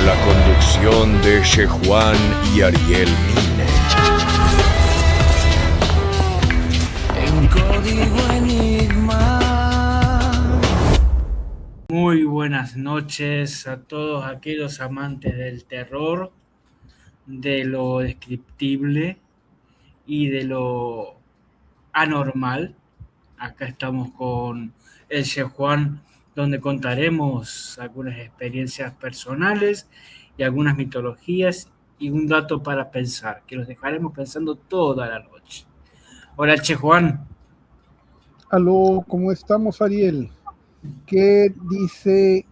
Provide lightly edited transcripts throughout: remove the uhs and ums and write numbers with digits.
con la conducción de Shejuan y Ariel Mine. En código enigma. Muy buenas noches a todos aquellos amantes del terror, de lo descriptible y de lo anormal. Acá estamos con el Shejuan, donde contaremos algunas experiencias personales y algunas mitologías y un dato para pensar, que los dejaremos pensando toda la noche. Hola, Shejuan. Aló, ¿cómo estamos, Ariel? ¿Qué dice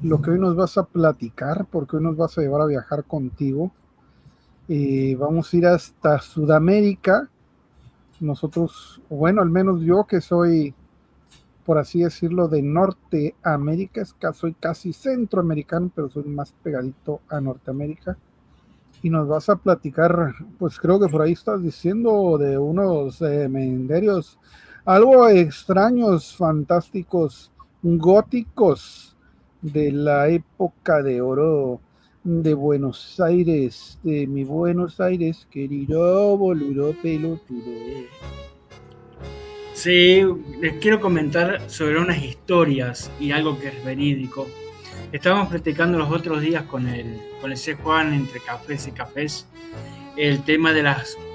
lo que hoy nos vas a platicar? Porque hoy nos vas a llevar a viajar contigo. Vamos a ir hasta Sudamérica. Nosotros, bueno, al menos yo que soy, por así decirlo, de Norteamérica, soy casi centroamericano, pero soy más pegadito a Norteamérica. Y nos vas a platicar, pues creo que por ahí estás diciendo de unos cementerios algo extraños, fantásticos, góticos de la época de oro de Buenos Aires, de mi Buenos Aires, querido boludo pelotudo. Sí, les quiero comentar sobre unas historias y algo que es verídico. Estábamos platicando los otros días con el Shejuan entre cafés y cafés el tema de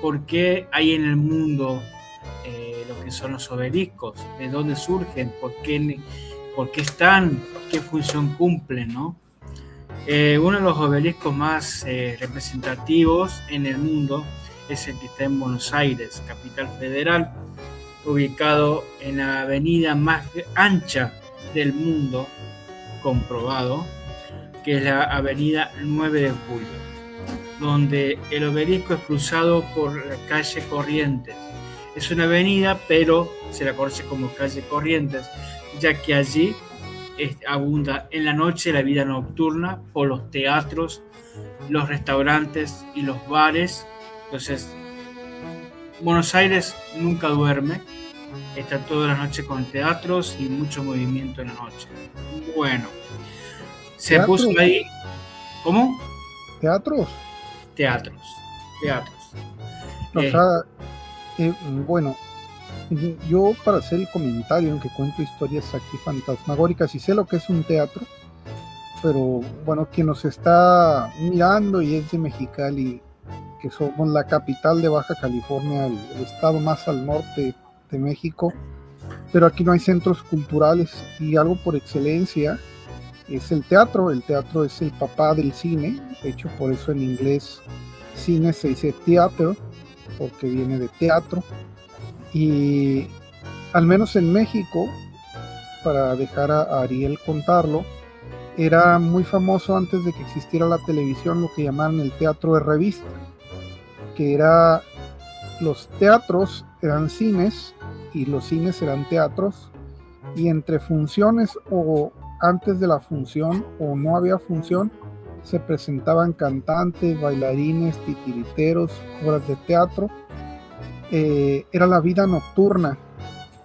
por qué hay en el mundo lo que son los obeliscos, de dónde surgen, por qué están, qué función cumplen, ¿no? Uno de los obeliscos más representativos en el mundo es el que está en Buenos Aires, capital federal, ubicado en la avenida más ancha del mundo, comprobado, que es la avenida 9 de Julio, donde el obelisco es cruzado por la calle Corrientes. Es una avenida, pero se la conoce como calle Corrientes, ya que allí abunda en la noche la vida nocturna por los teatros, los restaurantes y los bares. Entonces, Buenos Aires nunca duerme, está toda la noche con teatros y mucho movimiento en la noche. Bueno, se ¿Teatro? puso ahí. ¿Cómo? ¿Teatros? Teatros. O sea, bueno, yo para hacer el comentario en que cuento historias aquí fantasmagóricas y sé lo que es un teatro, pero bueno, quien nos está mirando y es de Mexicali, que somos la capital de Baja California, el estado más al norte de México, pero aquí no hay centros culturales y algo por excelencia es el teatro. El teatro es el papá del cine, de hecho por eso en inglés cine se dice theater, porque viene de teatro. Y al menos en México, para dejar a Ariel contarlo, era muy famoso antes de que existiera la televisión lo que llamaban el teatro de revista, que era, los teatros eran cines y los cines eran teatros, y entre funciones o antes de la función o no había función se presentaban cantantes, bailarines, titiriteros, obras de teatro. Era la vida nocturna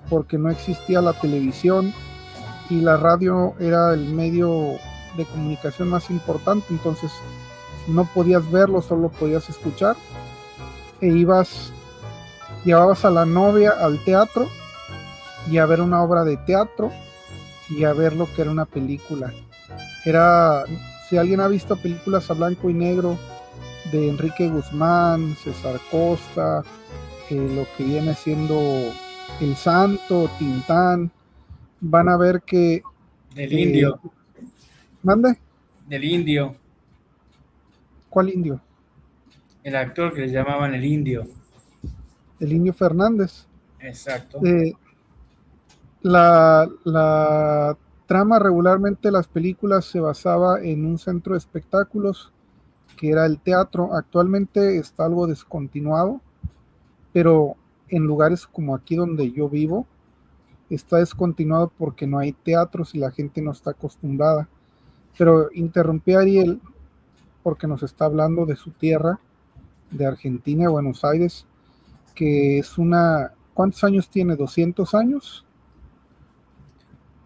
porque no existía la televisión y la radio era el medio de comunicación más importante, entonces no podías verlo, solo podías escuchar, e llevabas a la novia al teatro y a ver una obra de teatro y a ver lo que era una película. Si alguien ha visto películas a blanco y negro de Enrique Guzmán, César Costa, lo que viene siendo El Santo, Tintán, van a ver que Del indio. ¿Mande? Del indio. ¿Cuál indio? El actor que le llamaban el indio. El Indio Fernández. Exacto. La trama regularmente de las películas se basaba en un centro de espectáculos que era el teatro. Actualmente está algo descontinuado, pero en lugares como aquí donde yo vivo está descontinuado porque no hay teatros y la gente no está acostumbrada. Pero interrumpí a Ariel porque nos está hablando de su tierra, de Argentina, Buenos Aires, que es una... ¿Cuántos años tiene? ¿200 años?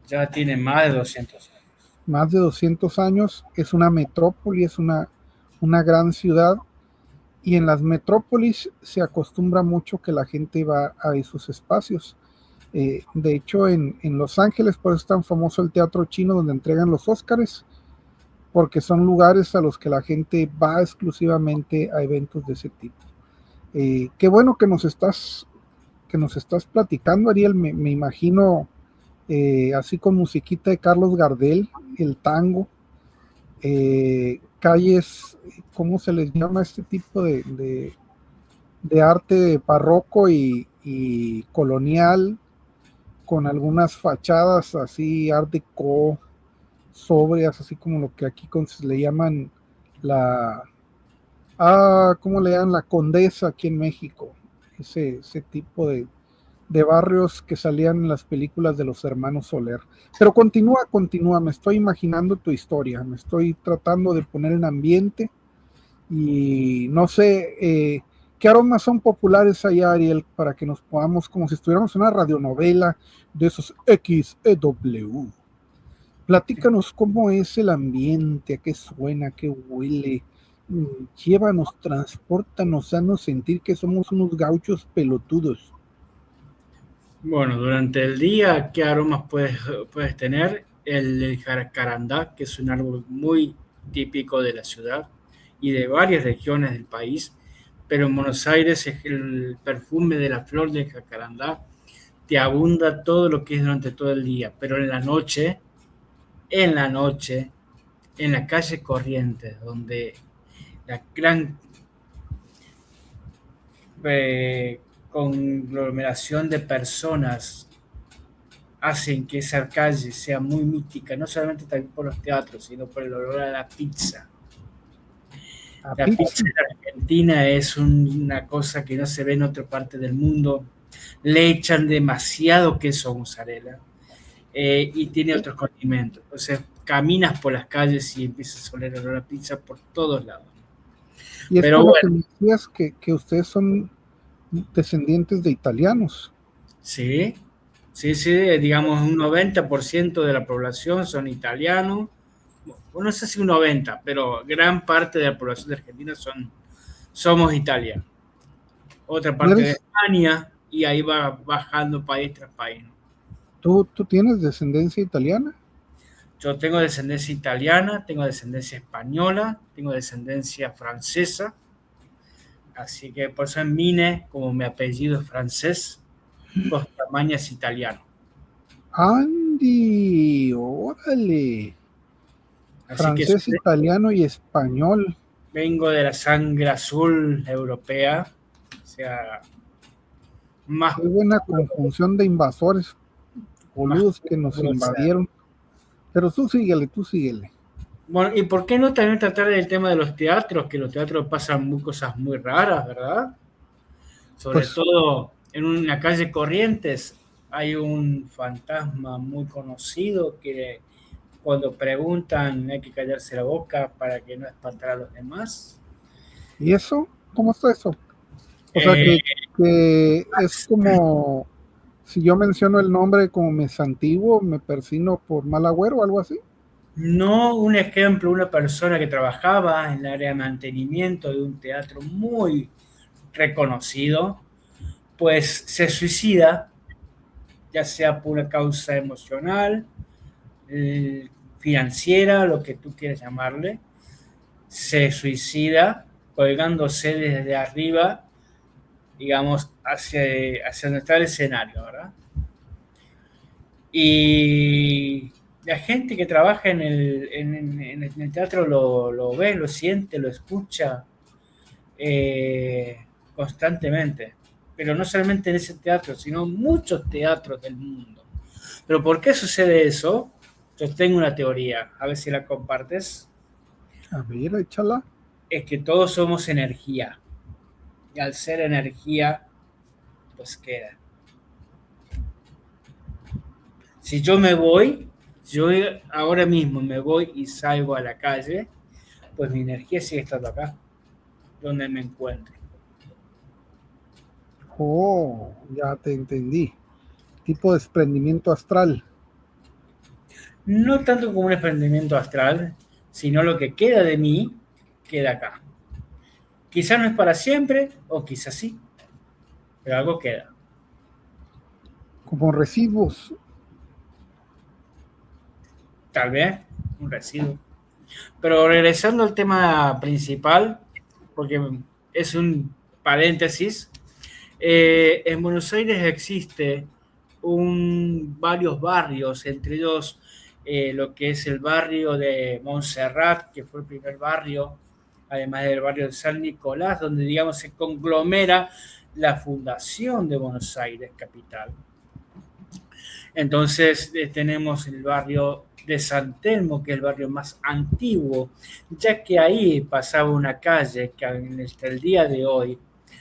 Ya tiene más de 200 años. más de 200 años, es una metrópoli, es una gran ciudad, y en las metrópolis se acostumbra mucho que la gente va a esos espacios. De hecho, en Los Ángeles, por eso es tan famoso el teatro chino donde entregan los Óscares, porque son lugares a los que la gente va exclusivamente a eventos de ese tipo. Qué bueno que nos estás platicando, Ariel. Me imagino así con musiquita de Carlos Gardel, el tango, calles, ¿cómo se les llama este tipo de arte barroco y colonial, con algunas fachadas así art deco, sobrias, así como lo que aquí le llaman la, ¿cómo le llaman? La Condesa aquí en México, ese tipo de barrios que salían en las películas de los hermanos Soler. Pero continúa, me estoy imaginando tu historia, me estoy tratando de poner en ambiente y no sé, ¿qué aromas son populares allá, Ariel, para que nos podamos, como si estuviéramos en una radionovela de esos XEW? Platícanos cómo es el ambiente, a qué suena, a qué huele. Llévanos, transpórtanos, haznos sentir que somos unos gauchos pelotudos. Bueno, durante el día, ¿qué aromas puedes tener? El jacarandá, que es un árbol muy típico de la ciudad y de varias regiones del país, pero en Buenos Aires es el perfume de la flor del jacarandá, te abunda todo lo que es durante todo el día, pero en la noche, en la calle Corrientes, donde la gran conglomeración de personas hacen que esa calle sea muy mítica, no solamente también por los teatros, sino por el olor a la pizza. A La pizza. pizza en Argentina es una cosa que no se ve en otra parte del mundo. Le echan demasiado queso mozzarella y tiene otros condimentos. Entonces caminas por las calles y empiezas a oler olor a pizza por todos lados. Y es Pero por lo que bueno, me decías que ustedes son descendientes de italianos. sí, sí, digamos un 90% de la población son italianos. Bueno, no sé si un 90, pero gran parte de la población de Argentina somos Italia. Otra ¿Y parte de España y ahí va bajando país tras país. tú tienes descendencia italiana? Yo tengo descendencia italiana, tengo descendencia española, tengo descendencia francesa, así que por eso en Mine, como mi apellido es francés, Costamaña es italiano. Andy, órale. Así que Francés, italiano y español. vengo de la sangre azul europea, o sea, más Qué buena puro, conjunción de invasores más boludos que nos puro ser. invadieron. Pero tú síguele. Bueno, ¿y por qué no también tratar del tema de los teatros? Que los teatros pasan cosas muy raras, ¿verdad? Sobre Pues, todo en una calle Corrientes hay un fantasma muy conocido que cuando preguntan hay que callarse la boca para que no espantar a los demás. ¿y eso? ¿Cómo está eso? O sea, Eh, que es como si yo menciono el nombre como mes antiguo, me persino por mal agüero o algo así. no un ejemplo, una persona que trabajaba en el área de mantenimiento de un teatro muy reconocido, pues se suicida, ya sea por una causa emocional, financiera, lo que tú quieras llamarle, se suicida colgándose desde arriba, digamos, hacia donde está el escenario, ¿verdad? Y la gente que trabaja en el teatro lo ve, lo siente, lo escucha constantemente. Pero no solamente en ese teatro, sino en muchos teatros del mundo. ¿Pero por qué sucede eso? Yo tengo una teoría, a ver si la compartes. A ver, échala. Es que todos somos energía. Y al ser energía, pues queda. Si yo me voy, yo ahora mismo me voy y salgo a la calle, pues mi energía sigue estando acá, donde me encuentro. Oh, ya te entendí. Tipo desprendimiento astral. No tanto como un desprendimiento astral, sino lo que queda de mí queda acá. Quizás no es para siempre, o quizás sí, pero algo queda. Como residuos. Tal vez un residuo. Pero regresando al tema principal, porque es un paréntesis, en Buenos Aires existe varios barrios, entre ellos lo que es el barrio de Montserrat, que fue el primer barrio, además del barrio de San Nicolás, donde digamos se conglomera la fundación de Buenos Aires capital. Entonces tenemos el barrio de San Telmo, que es el barrio más antiguo, ya que ahí pasaba una calle que hasta el día de hoy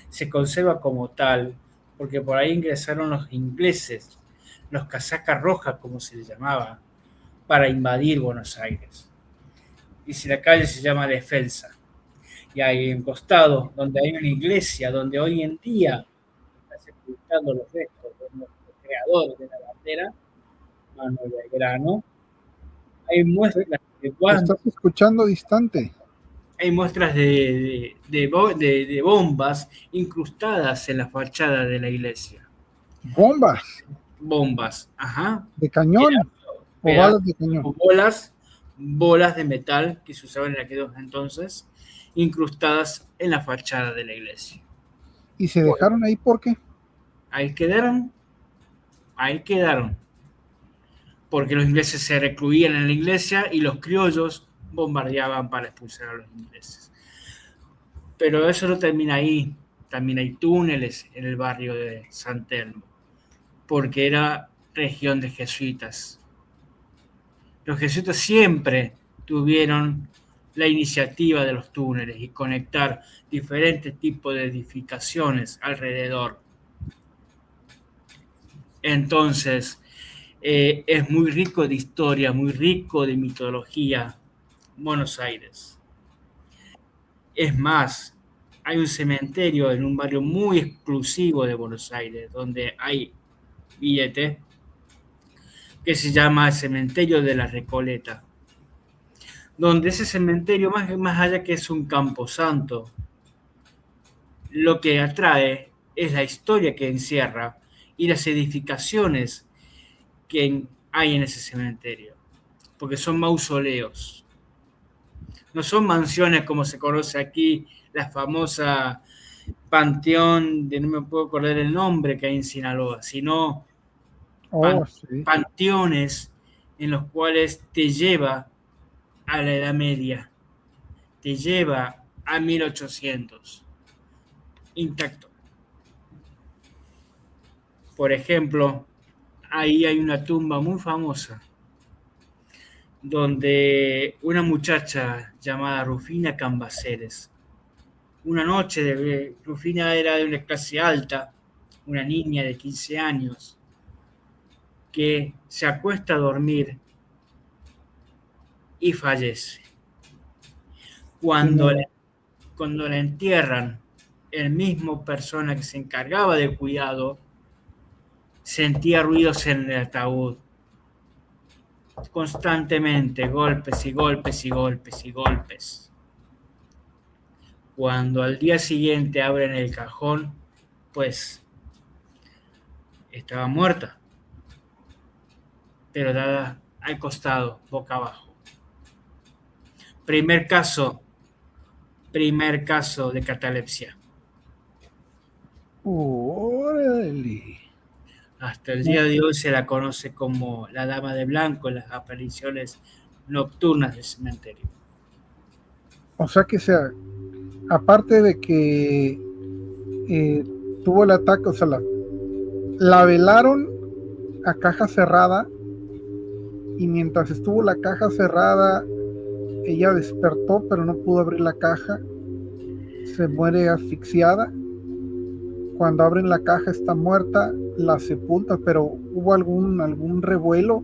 se conserva como tal, porque por ahí ingresaron los ingleses, los casacas rojas, como se les llamaba, para invadir Buenos Aires. Y si la calle se llama Defensa, y hay un costado donde hay una iglesia, donde hoy en día está sepultando los restos de nuestro creador de la bandera, Manuel Belgrano. Hay muestras de Te estás escuchando distante. hay muestras de bombas incrustadas en la fachada de la iglesia. Bombas Bombas, ajá. de cañón o balas de cañón. Bolas de metal que se usaban en aquellos entonces, incrustadas en la fachada de la iglesia. Y se dejaron ahí porque Ahí quedaron, porque los ingleses se recluían en la iglesia y los criollos bombardeaban para expulsar a los ingleses. Pero eso no termina ahí, también hay túneles en el barrio de San Telmo, porque era región de jesuitas. Los jesuitas siempre tuvieron la iniciativa de los túneles y conectar diferentes tipos de edificaciones alrededor. Entonces, es muy rico de historia, muy rico de mitología, Buenos Aires. Es más, hay un cementerio en un barrio muy exclusivo de Buenos Aires, donde hay billete, que se llama el Cementerio de la Recoleta, donde ese cementerio, más allá que es un camposanto, lo que atrae es la historia que encierra y las edificaciones que hay en ese cementerio, porque son mausoleos. No son mansiones como se conoce aquí, la famosa panteón, de no me puedo acordar el nombre que hay en Sinaloa, sino sí. panteones en los cuales te lleva a la Edad Media, te lleva a 1800, intacto. Por ejemplo, ahí hay una tumba muy famosa donde una muchacha llamada Rufina Cambaceres, una noche, Rufina era de una clase alta, una niña de 15 años, que se acuesta a dormir y fallece. Cuando la entierran, el mismo persona que se encargaba del cuidado sentía ruidos en el ataúd. Constantemente, golpes y golpes y golpes y golpes. Cuando al día siguiente abren el cajón, pues estaba muerta, pero dada al costado, boca abajo. Primer caso de catalepsia. ¡Órale! Hasta el día de hoy se la conoce como la Dama de Blanco en las apariciones nocturnas del cementerio. O sea que aparte de que tuvo el ataque, o sea, la velaron a caja cerrada y mientras estuvo la caja cerrada, ella despertó pero no pudo abrir la caja, se muere asfixiada. Cuando abren la caja está muerta, la sepulta, pero hubo algún revuelo,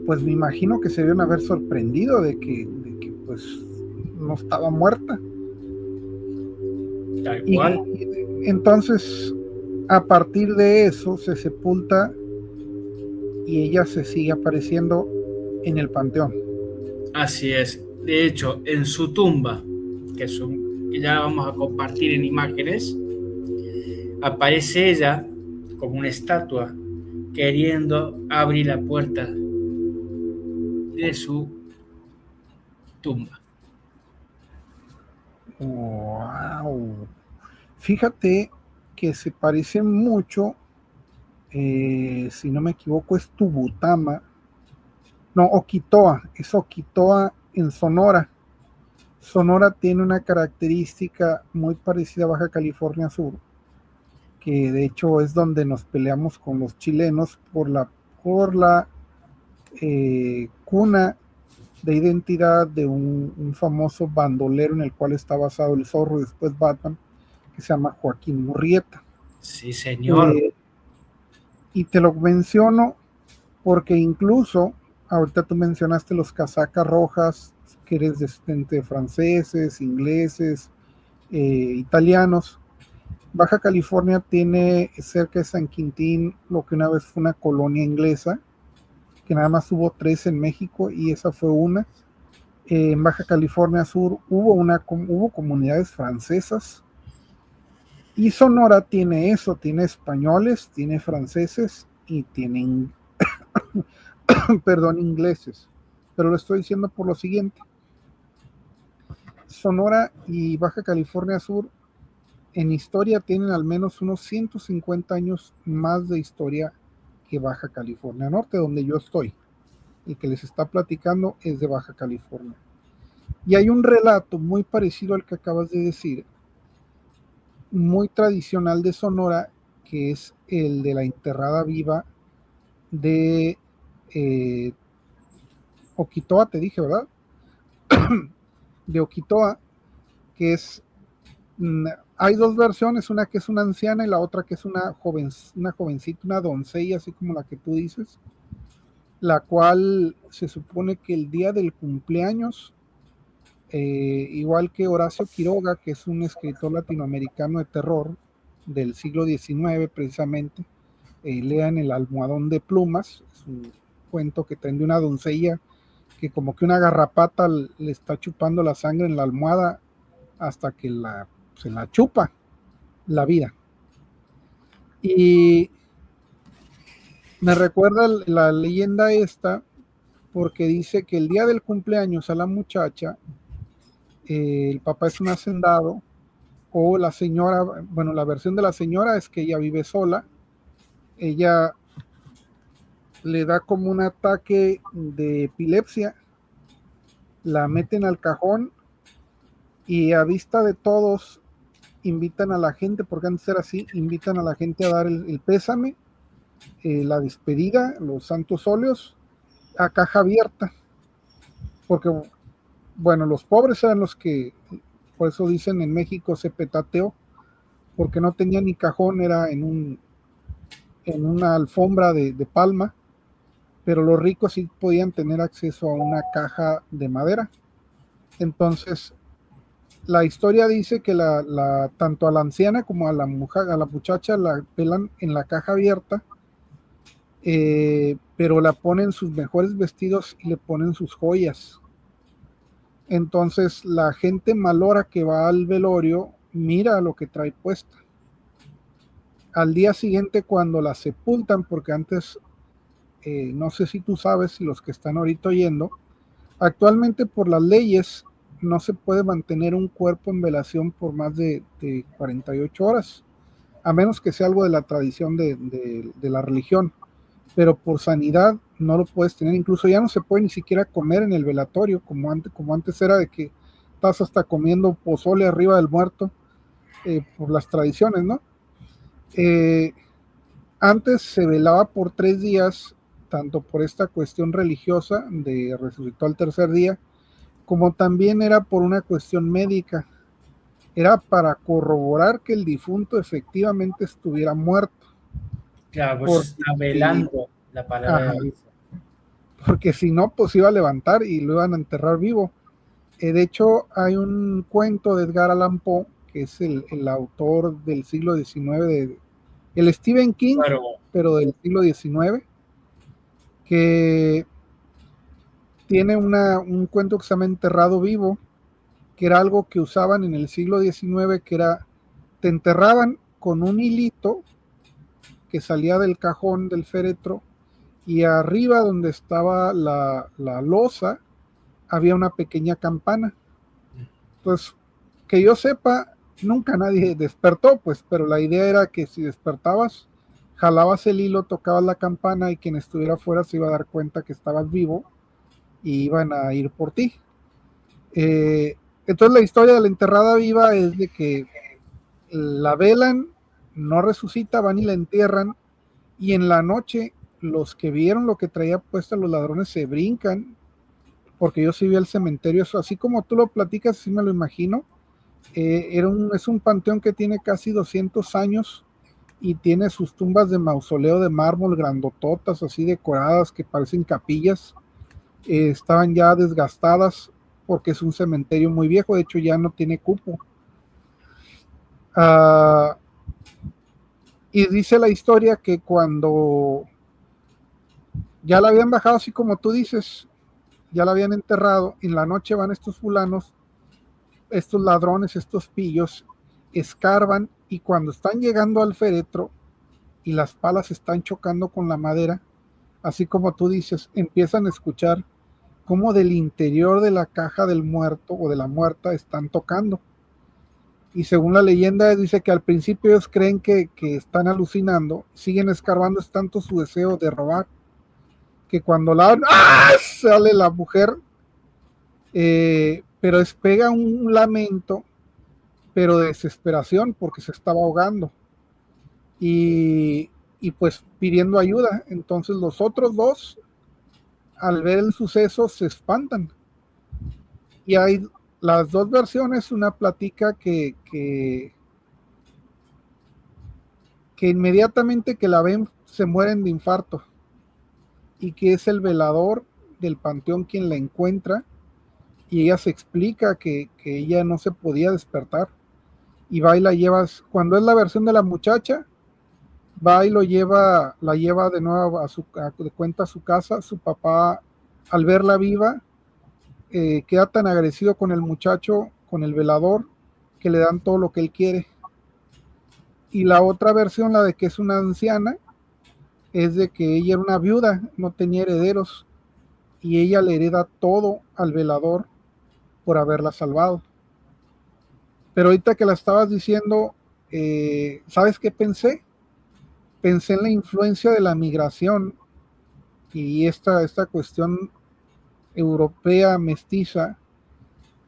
pues me imagino que se deben haber sorprendido de que pues no estaba muerta. Tal cual. Y entonces a partir de eso se sepulta y ella se sigue apareciendo en el panteón. Así es. De hecho, en su tumba, que ya la vamos a compartir en imágenes, aparece ella como una estatua queriendo abrir la puerta de su tumba. Wow. Fíjate que se parecen mucho, si no me equivoco, es Tubutama. No, Okitoa, es Okitoa en Sonora. Sonora tiene una característica muy parecida a Baja California Sur, que de hecho es donde nos peleamos con los chilenos por la cuna de identidad de un famoso bandolero en el cual está basado el Zorro y después Batman, que se llama Joaquín Murrieta. Sí, señor. Y te lo menciono porque incluso ahorita tú mencionaste los casacas rojas, que eres descendiente de franceses, ingleses, italianos. Baja California tiene cerca de San Quintín lo que una vez fue una colonia inglesa, que nada más hubo 3 en México y esa fue una. En Baja California Sur hubo comunidades francesas, y Sonora tiene eso, tiene españoles, tiene franceses y tiene perdón, ingleses. Pero lo estoy diciendo por lo siguiente: Sonora y Baja California Sur en historia tienen al menos unos 150 años más de historia que Baja California Norte, donde yo estoy. El que les está platicando es de Baja California. Y hay un relato muy parecido al que acabas de decir, muy tradicional de Sonora, que es el de la enterrada viva de Okitoa, te dije, ¿verdad? De Okitoa, que es, hay 2 versiones, una que es una anciana y la otra que es una jovencita, una doncella, así como la que tú dices, la cual se supone que el día del cumpleaños, igual que Horacio Quiroga, que es un escritor latinoamericano de terror del siglo XIX precisamente, lean El almohadón de plumas, es un cuento que trae de una doncella que como que una garrapata le está chupando la sangre en la almohada hasta que se la chupa la vida. Y me recuerda la leyenda esta porque dice que el día del cumpleaños a la muchacha, el papá es un hacendado, o la señora, bueno, la versión de la señora es que ella vive sola, ella le da como un ataque de epilepsia, la meten al cajón y a vista de todos invitan a la gente, porque antes era así, invitan a la gente a dar el pésame, la despedida, los santos óleos, a caja abierta, porque bueno, los pobres eran los que, por eso dicen en México se petateó, porque no tenía ni cajón, era en una alfombra de palma, pero los ricos sí podían tener acceso a una caja de madera. Entonces, la historia dice que tanto a la anciana como a la muchacha la pelan en la caja abierta, pero la ponen sus mejores vestidos y le ponen sus joyas. Entonces la gente malora que va al velorio mira lo que trae puesta. Al día siguiente, cuando la sepultan, porque antes, no sé si tú sabes, si los que están ahorita oyendo, actualmente por las leyes no se puede mantener un cuerpo en velación por más de 48 horas, a menos que sea algo de la tradición de la religión, pero por sanidad no lo puedes tener. Incluso ya no se puede ni siquiera comer en el velatorio, como antes era de que estás hasta comiendo pozole arriba del muerto, por las tradiciones, ¿no? Antes se velaba por 3 días, tanto por esta cuestión religiosa de resucitó al tercer día, como también era por una cuestión médica. Era para corroborar que el difunto efectivamente estuviera muerto. Claro, pues está velando la palabra de Dios. Porque si no, pues iba a levantar y lo iban a enterrar vivo. De hecho, hay un cuento de Edgar Allan Poe, que es el autor del siglo XIX, el Stephen King, Claro. pero del siglo XIX, que tiene un cuento que se llama Enterrado Vivo, que era algo que usaban en el siglo XIX, que era, te enterraban con un hilito que salía del cajón del féretro, y arriba donde estaba la losa había una pequeña campana. Entonces, que yo sepa, nunca nadie despertó, pues, pero la idea era que si despertabas, jalabas el hilo, tocabas la campana y quien estuviera afuera se iba a dar cuenta que estabas vivo y iban a ir por ti. Entonces la historia de la enterrada viva es de que la velan, no resucita, van y la entierran, y en la noche los que vieron lo que traía puesta los ladrones se brincan, porque yo sí vi el cementerio, eso, así como tú lo platicas, así me lo imagino. Es un panteón que tiene casi 200 años y tiene sus tumbas de mausoleo de mármol grandototas, así decoradas, que parecen capillas. Estaban ya desgastadas porque es un cementerio muy viejo, de hecho ya no tiene cupo. Y dice la historia que cuando ya la habían bajado, así como tú dices, ya la habían enterrado, en la noche van estos fulanos, estos ladrones, estos pillos, escarban, y cuando están llegando al féretro y las palas están chocando con la madera, así como tú dices, empiezan a escuchar cómo del interior de la caja del muerto o de la muerta están tocando. Y según la leyenda dice que al principio ellos creen que están alucinando, siguen escarbando, es tanto su deseo de robar, que cuando la ¡ah! Sale la mujer, pero despega un lamento, pero de desesperación porque se estaba ahogando y pues pidiendo ayuda. Entonces los otros dos, al ver el suceso, se espantan. Y hay las dos versiones. Una platica que inmediatamente que la ven se mueren de infarto, y que es el velador del panteón quien la encuentra, y ella se explica que ella no se podía despertar, y va y la lleva. Cuando es la versión de la muchacha, va y la lleva de nuevo de cuenta a su casa. Su papá, al verla viva, queda tan agradecido con el muchacho, con el velador, que le dan todo lo que él quiere. Y la otra versión, la de que es una anciana, es de que ella era una viuda, no tenía herederos, y ella le hereda todo al velador por haberla salvado. Pero ahorita que la estabas diciendo, ¿sabes qué pensé? Pensé en la influencia de la migración y esta cuestión europea mestiza,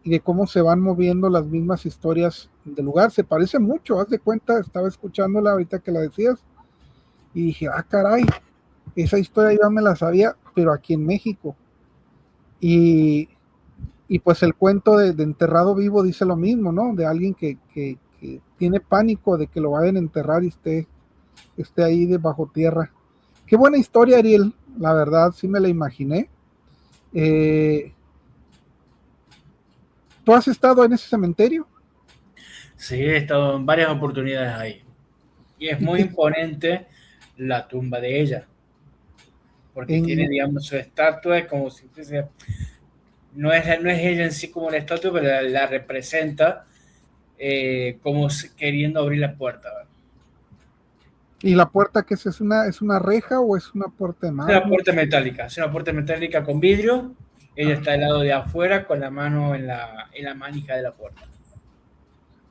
y de cómo se van moviendo las mismas historias del lugar. Se parece mucho, haz de cuenta, estaba escuchándola ahorita que la decías y dije, ah, caray, esa historia yo me la sabía, pero aquí en México. Y, y pues el cuento de Enterrado Vivo dice lo mismo, ¿no? De alguien que tiene pánico de que lo vayan a enterrar y esté ahí debajo tierra. Qué buena historia, Ariel, la verdad, sí me la imaginé. ¿Tú has estado en ese cementerio? Sí, he estado en varias oportunidades ahí. Y es muy imponente la tumba de ella, porque tiene, En, digamos, su estatua, es como si fuese, no es ella en sí como la estatua, pero la representa como queriendo abrir la puerta. ¿Verdad? ¿Y la puerta que es una reja o es una puerta de Es una mármol? puerta metálica, es una puerta metálica con vidrio. Ella está del lado de afuera con la mano en la manija de la puerta.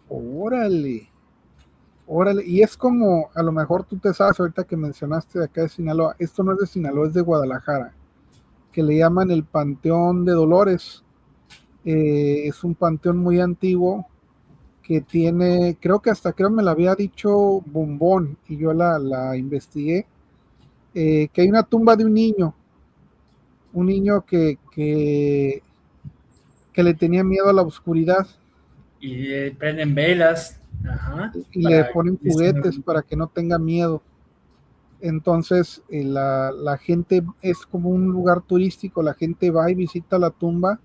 Órale, órale. Y es como, a lo mejor tú te sabes ahorita que mencionaste de acá de Sinaloa, esto no es de Sinaloa, es de Guadalajara, que le llaman el Panteón de Dolores. Es un panteón muy antiguo que tiene, creo me lo había dicho Bombón, y yo la investigué, que hay una tumba de un niño que le tenía miedo a la oscuridad, Y prenden velas, ajá, y le para ponen juguetes para que no tenga miedo. Entonces la gente, es como un lugar turístico, la gente va y visita la tumba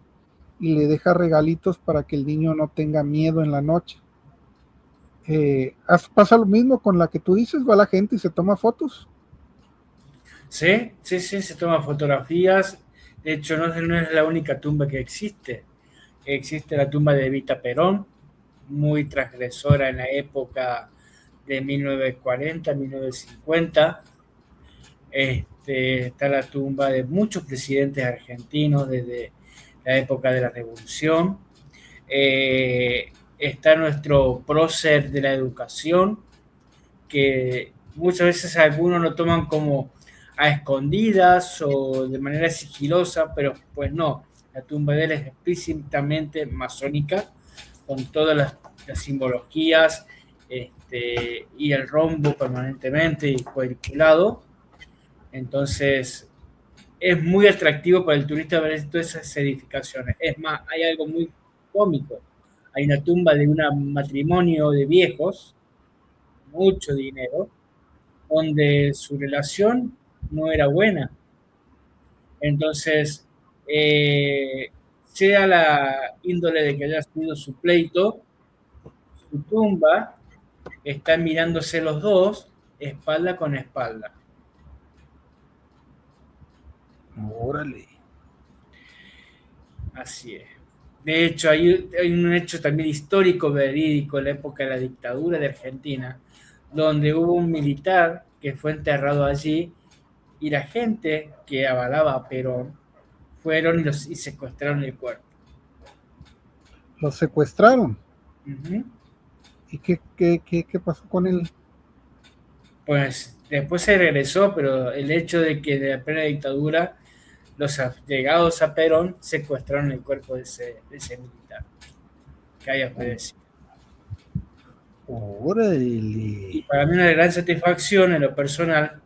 y le deja regalitos para que el niño no tenga miedo en la noche. ¿Pasa lo mismo con la que tú dices? ¿Va la gente y se toma fotos? Sí, sí, sí, se toman fotografías. De hecho, no es la única tumba que existe. Existe la tumba de Evita Perón, muy transgresora en la época de 1940, 1950. Está la tumba de muchos presidentes argentinos desde la época de la Revolución. Está nuestro prócer de la educación, que muchas veces algunos lo toman como a escondidas o de manera sigilosa, pero pues no, la tumba de él es explícitamente masónica, con todas las simbologías, y el rombo permanentemente y cuadriculado. Entonces es muy atractivo para el turista ver todas esas edificaciones. Es más, hay algo muy cómico. Hay una tumba de un matrimonio de viejos, mucho dinero, donde su relación no era buena. Entonces, eh, sea la índole de que haya sido su pleito, su tumba, están mirándose los dos, espalda con espalda. Órale. Así es. De hecho, hay un hecho también histórico, verídico, en la época de la dictadura de Argentina, donde hubo un militar que fue enterrado allí y la gente que avalaba a Perón fueron y secuestraron el cuerpo. Lo secuestraron. Ujú. ¿Y qué pasó con él? Pues después se regresó, pero el hecho de que de la plena dictadura los allegados a Perón secuestraron el cuerpo de ese militar que haya fallecido. Y Órale. para mí una gran satisfacción en lo personal,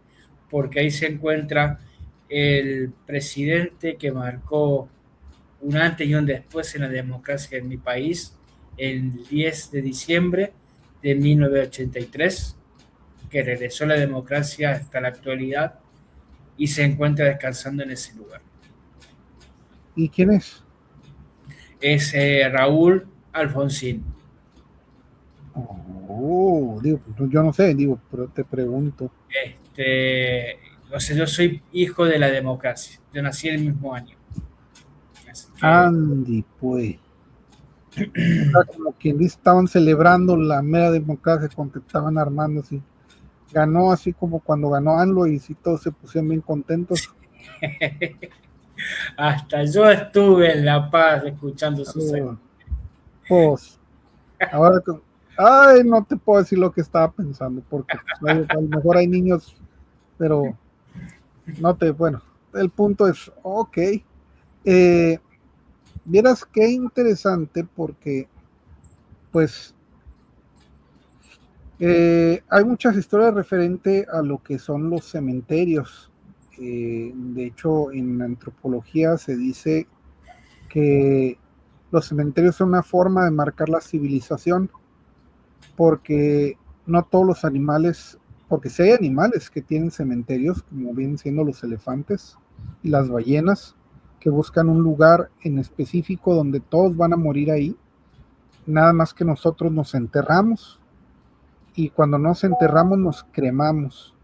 porque ahí se encuentra el presidente que marcó un antes y un después en la democracia en mi país, el 10 de diciembre de 1983, que regresó a la democracia hasta la actualidad y se encuentra descansando en ese lugar. ¿Y quién es? Es Raúl Alfonsín. Oh, digo, pues, yo no sé, digo, pero te pregunto. O sea, yo soy hijo de la democracia. Yo nací el mismo año. Así que Andy, pues. O sea, como quien dice, estaban celebrando la mera democracia cuando estaban armando así. Ganó así como cuando ganó ANLO y si todos se pusieron bien contentos. hasta yo estuve en La Paz escuchando sus Oh, pues, ahora, ay, no te puedo decir lo que estaba pensando, porque pues, a lo mejor hay niños, pero no te, bueno, el punto es, ok, vieras qué interesante porque, pues, hay muchas historias referente a lo que son los cementerios. De hecho, en antropología se dice que los cementerios son una forma de marcar la civilización, porque no todos los animales, porque si hay animales que tienen cementerios, como vienen siendo los elefantes y las ballenas, que buscan un lugar en específico donde todos van a morir ahí, nada más que nosotros nos enterramos y cuando nos enterramos nos cremamos.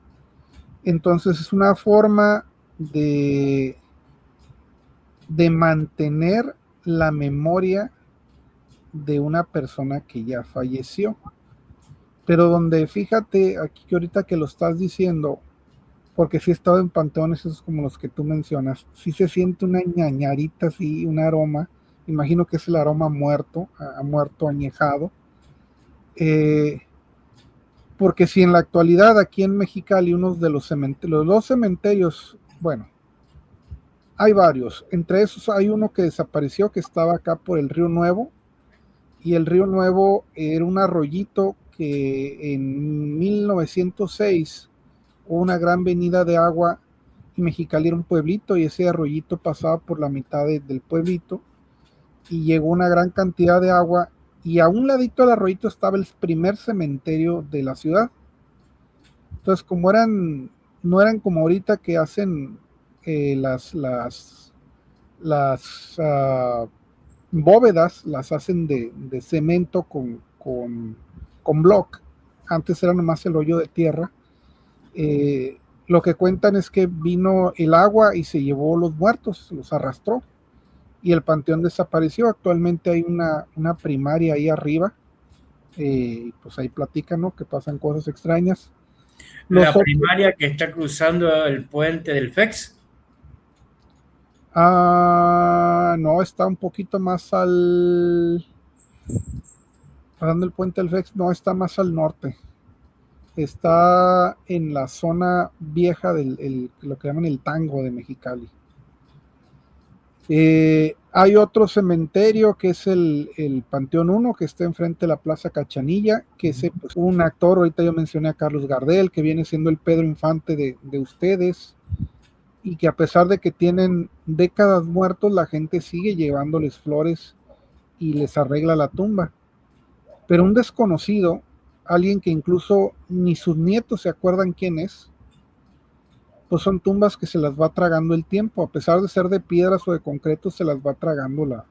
Entonces es una forma de mantener la memoria de una persona que ya falleció. Pero donde, fíjate, aquí que ahorita que lo estás diciendo, porque sí he estado en panteones esos como los que tú mencionas, sí se siente una ñañarita, así, un aroma, imagino que es el aroma muerto, a muerto añejado, porque si en la actualidad aquí en Mexicali unos de los dos cementerios, bueno, hay varios, entre esos hay uno que desapareció, que estaba acá por el Río Nuevo, y el Río Nuevo era un arroyito que en 1906 hubo una gran venida de agua y Mexicali era un pueblito y ese arroyito pasaba por la mitad del pueblito y llegó una gran cantidad de agua y a un ladito del arroyito estaba el primer cementerio de la ciudad. Entonces, como no eran como ahorita que hacen las bóvedas, las hacen de cemento con block. Antes era nomás el hoyo de tierra. Lo que cuentan es que vino el agua y se llevó los muertos, los arrastró y el panteón desapareció. Actualmente hay una primaria ahí arriba, pues ahí platican, ¿no? Que pasan cosas extrañas. La Los otros, primaria que está cruzando el puente del FEX. no, está un poquito más pasando el puente del Fex, no, está más al norte. Está en la zona vieja lo que llaman el Tango de Mexicali. Hay otro cementerio que es el Panteón 1, que está enfrente de la Plaza Cachanilla, que es pues, un actor, ahorita yo mencioné a Carlos Gardel, que viene siendo el Pedro Infante de ustedes, y que a pesar de que tienen décadas muertos, la gente sigue llevándoles flores y les arregla la tumba. Pero un desconocido, alguien que incluso ni sus nietos se acuerdan quién es, pues son tumbas que se las va tragando el tiempo, a pesar de ser de piedras o de concreto, se las va tragando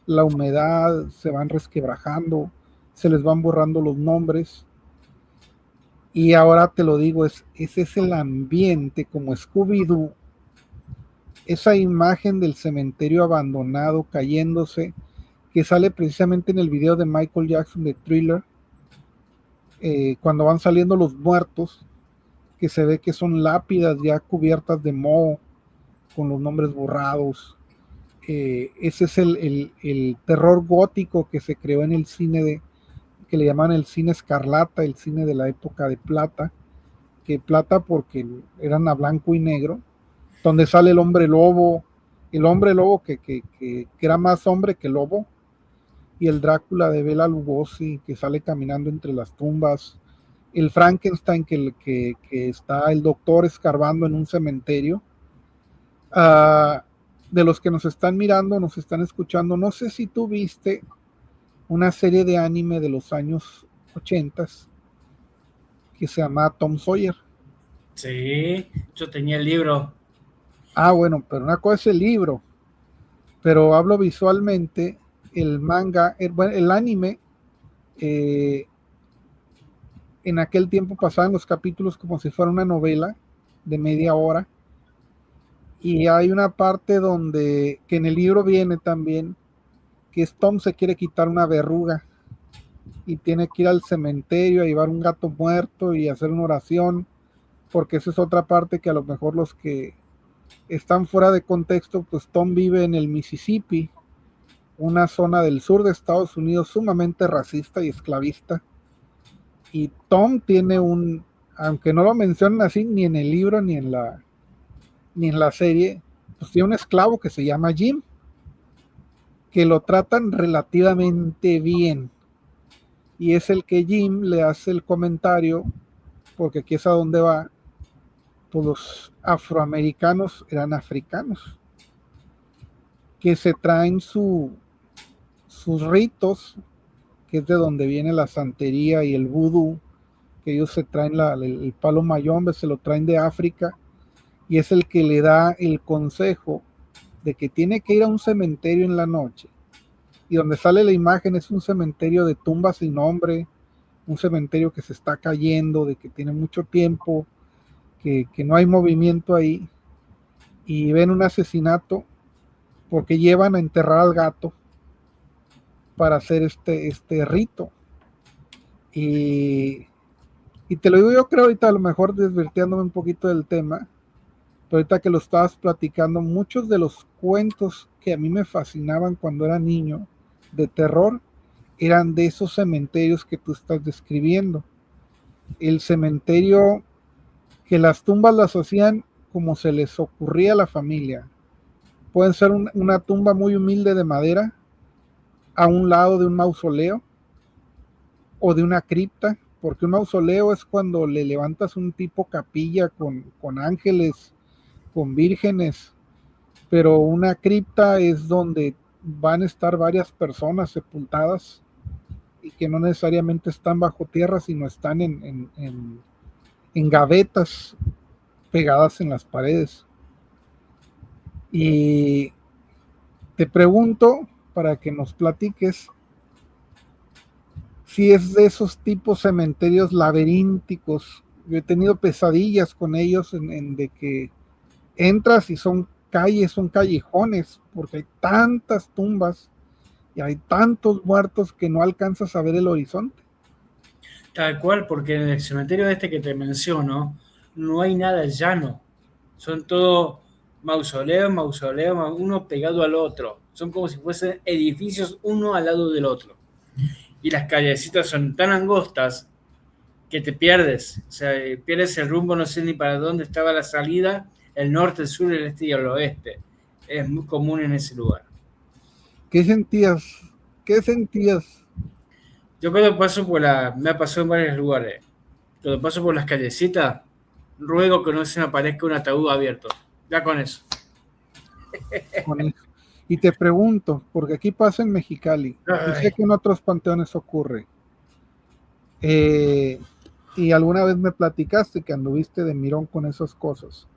la humedad, se van resquebrajando, se les van borrando los nombres. Y ahora te lo digo, ese es el ambiente como Scooby-Doo, esa imagen del cementerio abandonado cayéndose, que sale precisamente en el video de Michael Jackson de Thriller, cuando van saliendo los muertos, que se ve que son lápidas ya cubiertas de moho, con los nombres borrados. Ese es el terror gótico que se creó en el cine que le llaman el cine escarlata, el cine de la época de plata, que plata porque eran a blanco y negro, donde sale el hombre lobo que era más hombre que lobo, y el Drácula de Bela Lugosi que sale caminando entre las tumbas, el Frankenstein que está el doctor escarbando en un cementerio. De los que nos están mirando, nos están escuchando, no sé si tú viste una serie de anime de los años 80 que se llama Tom Sawyer. Sí, yo tenía el libro. Bueno, pero una cosa es el libro, pero hablo visualmente, el manga, el anime, en aquel tiempo pasaban los capítulos como si fuera una novela de media hora, y hay una parte donde, que en el libro viene también, que es Tom se quiere quitar una verruga y tiene que ir al cementerio a llevar un gato muerto y hacer una oración, porque esa es otra parte que a lo mejor los que están fuera de contexto, pues Tom vive en el Mississippi, una zona del sur de Estados Unidos sumamente racista y esclavista, y Tom tiene aunque no lo mencionan así ni en el libro ni en la serie, pues tiene un esclavo que se llama Jim, que lo tratan relativamente bien, y es el que Jim le hace el comentario, porque aquí es a donde va, pues los afroamericanos eran africanos, que se traen sus ritos, que es de donde viene la santería y el vudú, que ellos se traen el palo mayombe, se lo traen de África, y es el que le da el consejo de que tiene que ir a un cementerio en la noche, y donde sale la imagen es un cementerio de tumbas sin nombre, un cementerio que se está cayendo, de que tiene mucho tiempo, que no hay movimiento ahí, y ven un asesinato porque llevan a enterrar al gato para hacer este rito. Y te lo digo, yo creo ahorita, a lo mejor desvirtiéndome un poquito del tema, pero ahorita que lo estabas platicando, muchos de los cuentos que a mí me fascinaban cuando era niño de terror eran de esos cementerios que tú estás describiendo. El cementerio que las tumbas las hacían como se les ocurría a la familia. Pueden ser una tumba muy humilde de madera a un lado de un mausoleo o de una cripta, porque un mausoleo es cuando le levantas un tipo capilla con ángeles, con vírgenes, pero una cripta es donde van a estar varias personas sepultadas y que no necesariamente están bajo tierra, sino están en gavetas pegadas en las paredes. Y te pregunto, para que nos platiques, si es de esos tipos cementerios laberínticos Yo he tenido pesadillas con ellos de que entras y son calles, son callejones, porque hay tantas tumbas y hay tantos muertos que no alcanzas a ver el horizonte. Tal cual, porque en el cementerio este que te menciono, no hay nada llano. Son todos mausoleos, mausoleos, uno pegado al otro. Son como si fuesen edificios uno al lado del otro. Y las callecitas son tan angostas que te pierdes. O sea, pierdes el rumbo, no sé ni para dónde estaba la salida, el norte, el sur, el este y el oeste. Es muy común en ese lugar. ¿Qué sentías? ¿Qué sentías? Yo cuando paso por me ha pasado en varios lugares. Cuando paso por las callecitas, ruego que no se me aparezca un ataúd abierto. Ya con eso. Con eso? Y te pregunto, porque aquí pasa en Mexicali, y sé Ay, que en otros panteones ocurre, eh, y alguna vez me platicaste que anduviste de mirón con esas cosas.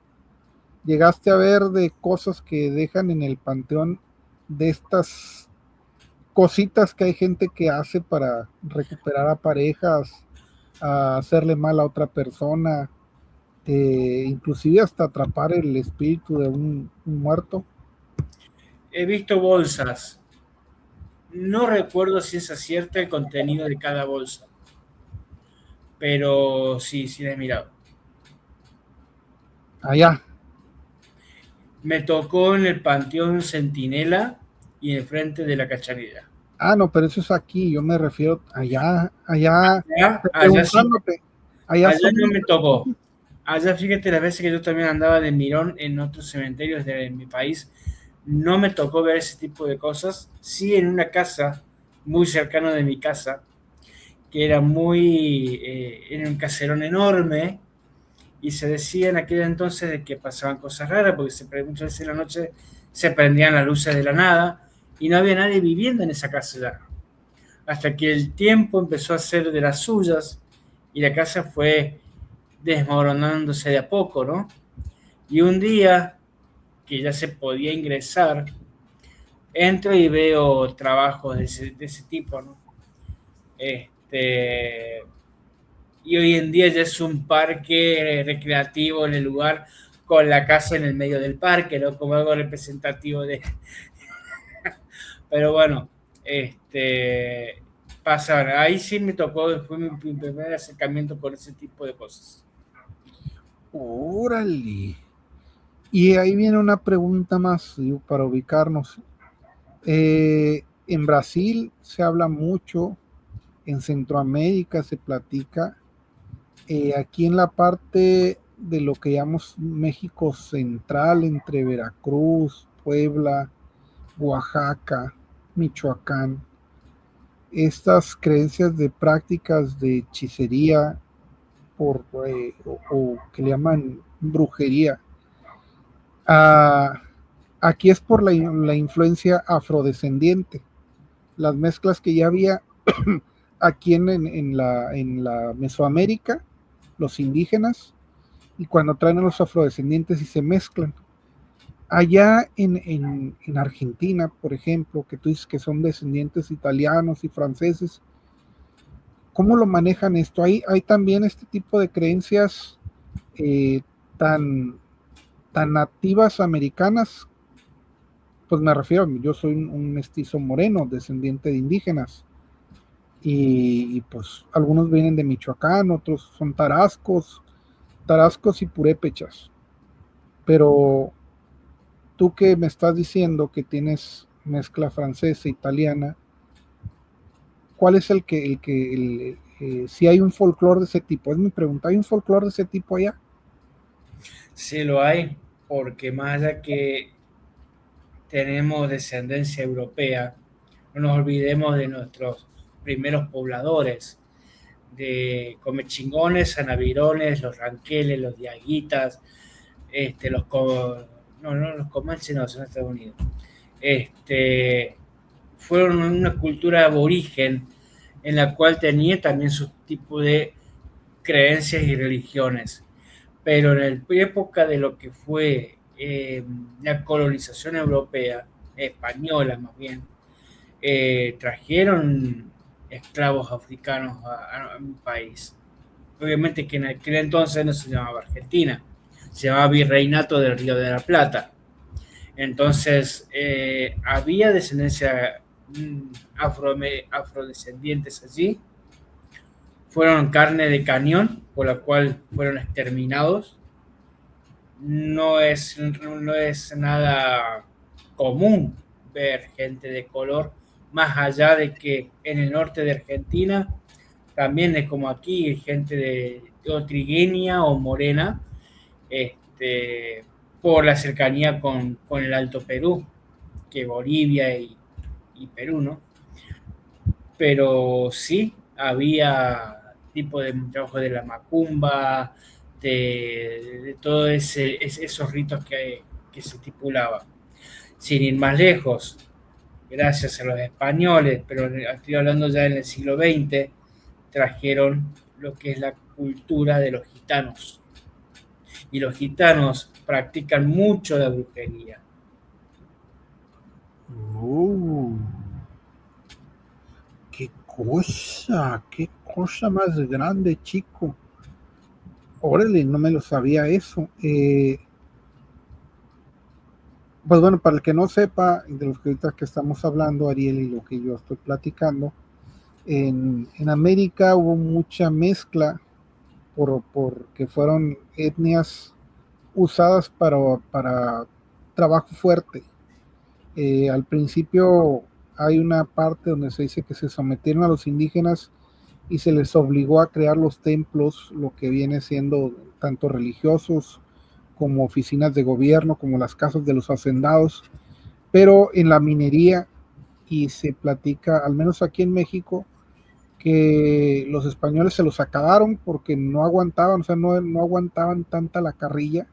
¿Llegaste a ver de cosas que dejan en el panteón, de estas cositas que hay gente que hace para recuperar a parejas, a hacerle mal a otra persona, inclusive hasta atrapar el espíritu de un muerto? he visto bolsas. No recuerdo si es cierta el contenido de cada bolsa, pero sí, sí la he mirado. Allá. Me tocó en el Panteón Centinela y en frente de la Cachanilla. Ah, no, pero eso es aquí, yo me refiero allá, allá, Allá sí, preguntándote, allá allá son no me tocó. Allá fíjate las veces que yo también andaba de mirón en otros cementerios de mi país, no me tocó ver ese tipo de cosas. Sí, en una casa muy cercana de mi casa, que era era un caserón enorme, y se decía en aquel entonces de que pasaban cosas raras, porque muchas veces en la noche se prendían las luces de la nada y no había nadie viviendo en esa casa ya. Hasta que el tiempo empezó a ser de las suyas y la casa fue desmoronándose de a poco, ¿no? Y un día que ya se podía ingresar, entro y veo trabajos de ese tipo, ¿no? Este, y hoy en día ya es un parque recreativo en el lugar con la casa en el medio del parque, ¿no? Como algo representativo de... Pero bueno, pasa, ahí sí me tocó, fue mi primer acercamiento con ese tipo de cosas. Órale. Y ahí viene una pregunta más para ubicarnos. En Brasil se habla mucho, en Centroamérica se platica, aquí en la parte de lo que llamamos México Central, entre Veracruz, Puebla, Oaxaca, Michoacán, estas creencias de prácticas de hechicería o que le llaman brujería. Ah, aquí es por la influencia afrodescendiente, las mezclas que ya había aquí en la Mesoamérica, los indígenas, y cuando traen a los afrodescendientes y se mezclan. Allá en Argentina, por ejemplo, que tú dices que son descendientes italianos y franceses, ¿cómo lo manejan esto? Hay también este tipo de creencias eh, tan, tan nativas americanas. Pues me refiero, yo soy un mestizo moreno, descendiente de indígenas, y pues algunos vienen de Michoacán, otros son tarascos y purépechas. Pero tú que me estás diciendo que tienes mezcla francesa, italiana, ¿cuál es si hay un folclore de ese tipo? Es mi pregunta, ¿hay un folclore de ese tipo allá? Sí lo hay, porque más allá que tenemos descendencia europea, no nos olvidemos de nuestros primeros pobladores, de Comechingones, Sanavirones, los Ranqueles, los Diaguitas, los no los Comanches, no, son Estados Unidos. Fueron una cultura aborigen en la cual tenía también su tipo de creencias y religiones. Pero en la época de lo que fue la colonización europea, española más bien, trajeron esclavos africanos a mi país. obviamente que en aquel entonces no se llamaba Argentina, se llamaba Virreinato del Río de la Plata. Entonces, había descendencia afrodescendientes allí, fueron carne de cañón, por la cual fueron exterminados. No es nada común ver gente de color, más allá de que en el norte de Argentina también es como aquí, gente o trigueña o morena, este, por la cercanía con el Alto Perú, que Bolivia y Perú, ¿no? Pero sí, había tipo de trabajo de la macumba, de todos esos ritos que se estipulaban. Sin ir más lejos, gracias a los españoles, pero estoy hablando ya en el siglo XX, trajeron lo que es la cultura de los gitanos. Y los gitanos practican mucho la brujería. Uh, qué cosa más grande, chico. Órale, no me lo sabía eso. Pues bueno, para el que no sepa, de los que ahorita que estamos hablando, Ariel, y lo que yo estoy platicando, en América hubo mucha mezcla porque fueron etnias usadas para trabajo fuerte. Al principio hay una parte donde se dice que se sometieron a los indígenas y se les obligó a crear los templos, lo que viene siendo tanto religiosos como oficinas de gobierno, como las casas de los hacendados, pero en la minería, y se platica, al menos aquí en México, que los españoles se los acabaron porque no aguantaban, o sea, no aguantaban tanta la carrilla,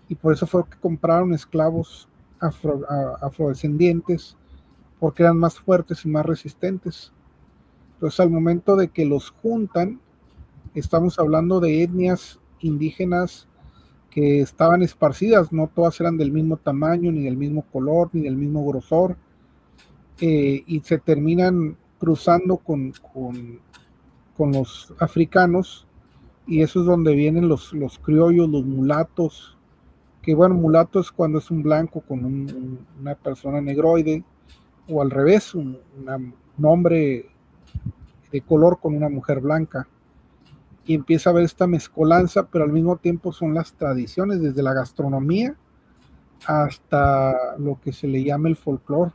y por eso fue que compraron esclavos afrodescendientes, porque eran más fuertes y más resistentes. Entonces, al momento de que los juntan, estamos hablando de etnias indígenas que estaban esparcidas, no todas eran del mismo tamaño, ni del mismo color, ni del mismo grosor, y se terminan cruzando con los africanos, y eso es donde vienen los criollos, los mulatos, que bueno, mulato es cuando es un blanco con una persona negroide, o al revés, un hombre de color con una mujer blanca, y empieza a haber esta mezcolanza, pero al mismo tiempo son las tradiciones, desde la gastronomía hasta lo que se le llama el folclore,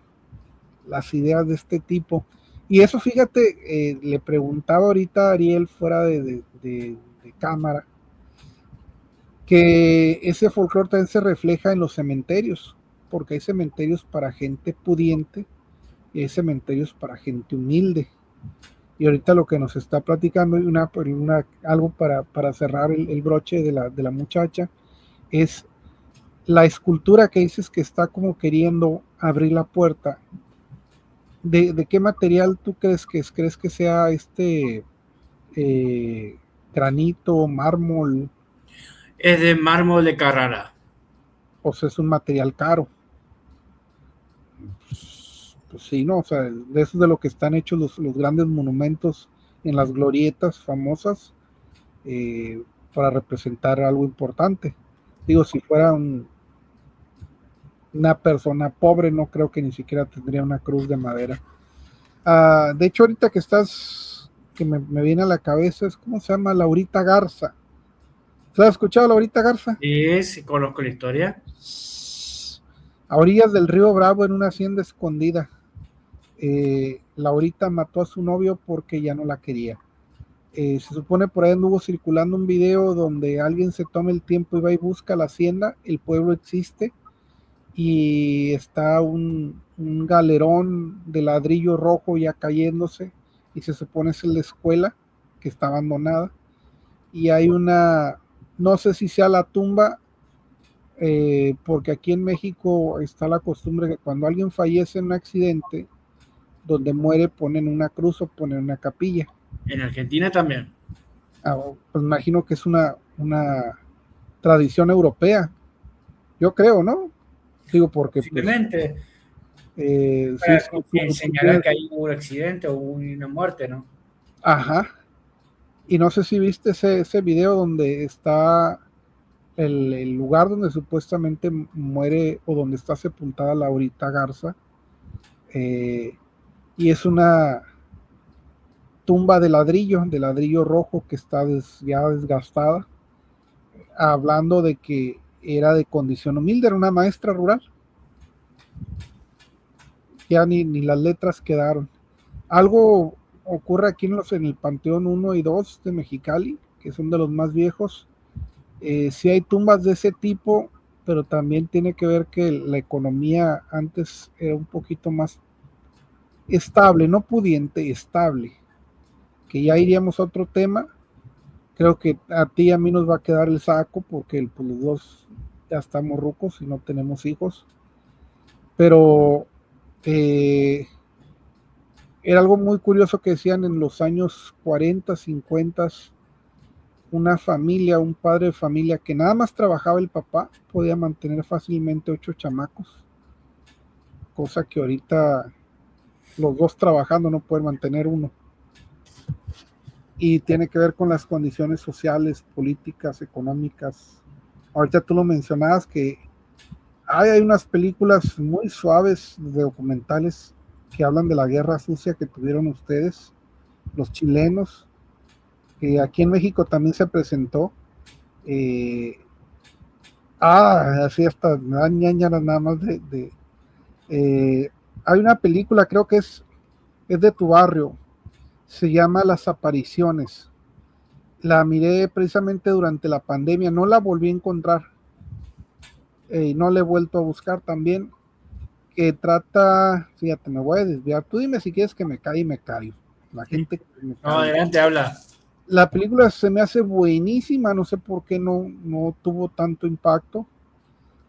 las ideas de este tipo. Y eso, fíjate, le preguntaba ahorita a Ariel fuera de cámara, que ese folclore también se refleja en los cementerios, porque hay cementerios para gente pudiente y hay cementerios para gente humilde. Y ahorita lo que nos está platicando, algo para cerrar el broche de la muchacha, es la escultura que dices que está como queriendo abrir la puerta. ¿De qué material tú crees que es? ¿Crees que sea granito, mármol? Es de mármol de Carrara. O sea, es un material caro. Pues sí, ¿no? O sea, de eso es de lo que están hechos los grandes monumentos en las glorietas famosas, para representar algo importante. Digo, si fuera una persona pobre, no creo que ni siquiera tendría una cruz de madera. De hecho, ahorita que me viene a la cabeza, es ¿cómo se llama? Laurita Garza. ¿Se has escuchado Laurita Garza? Sí, conozco la historia. A orillas del río Bravo, en una hacienda escondida, Laurita mató a su novio porque ya no la quería. Se supone por ahí anduvo circulando un video donde alguien se toma el tiempo y va y busca la hacienda, el pueblo existe, y está un galerón de ladrillo rojo ya cayéndose, y se supone es la escuela que está abandonada, y hay no sé si sea la tumba, porque aquí en México está la costumbre que cuando alguien fallece en un accidente, donde muere ponen una cruz o ponen una capilla. En Argentina también. Pues imagino que es una tradición europea, yo creo, ¿no? Digo, porque simplemente pues, para señalar que hay un accidente o una muerte, ¿no? Ajá. Y no sé si viste ese video donde está el lugar donde supuestamente muere o donde está sepultada Laurita Garza. Y es una tumba de ladrillo rojo que está ya desgastada, hablando de que era de condición humilde, era una maestra rural. Ya ni las letras quedaron. Algo ocurre aquí en el Panteón 1 y 2 de Mexicali, que son de los más viejos. Sí hay tumbas de ese tipo, pero también tiene que ver que la economía antes era un poquito más estable, no pudiente, estable, que ya iríamos a otro tema. Creo que a ti y a mí nos va a quedar el saco porque pues, los dos ya estamos rucos y no tenemos hijos, pero era algo muy curioso que decían en los años 40, 50, una familia, un padre de familia que nada más trabajaba el papá, podía mantener fácilmente 8 chamacos, cosa que ahorita los dos trabajando no pueden mantener uno. Y tiene que ver con las condiciones sociales, políticas, económicas. Ahorita tú lo mencionabas que hay unas películas muy suaves de documentales que hablan de la guerra sucia que tuvieron ustedes, los chilenos, que aquí en México también se presentó. Así hasta me dan ñañaras nada más hay una película, creo que es de tu barrio, se llama Las Apariciones. La miré precisamente durante la pandemia, no la volví a encontrar, no la he vuelto a buscar también, que trata, fíjate, me voy a desviar, tú dime si quieres que me calle y me callo. La gente me No, adelante, habla. La película se me hace buenísima, no sé por qué no tuvo tanto impacto,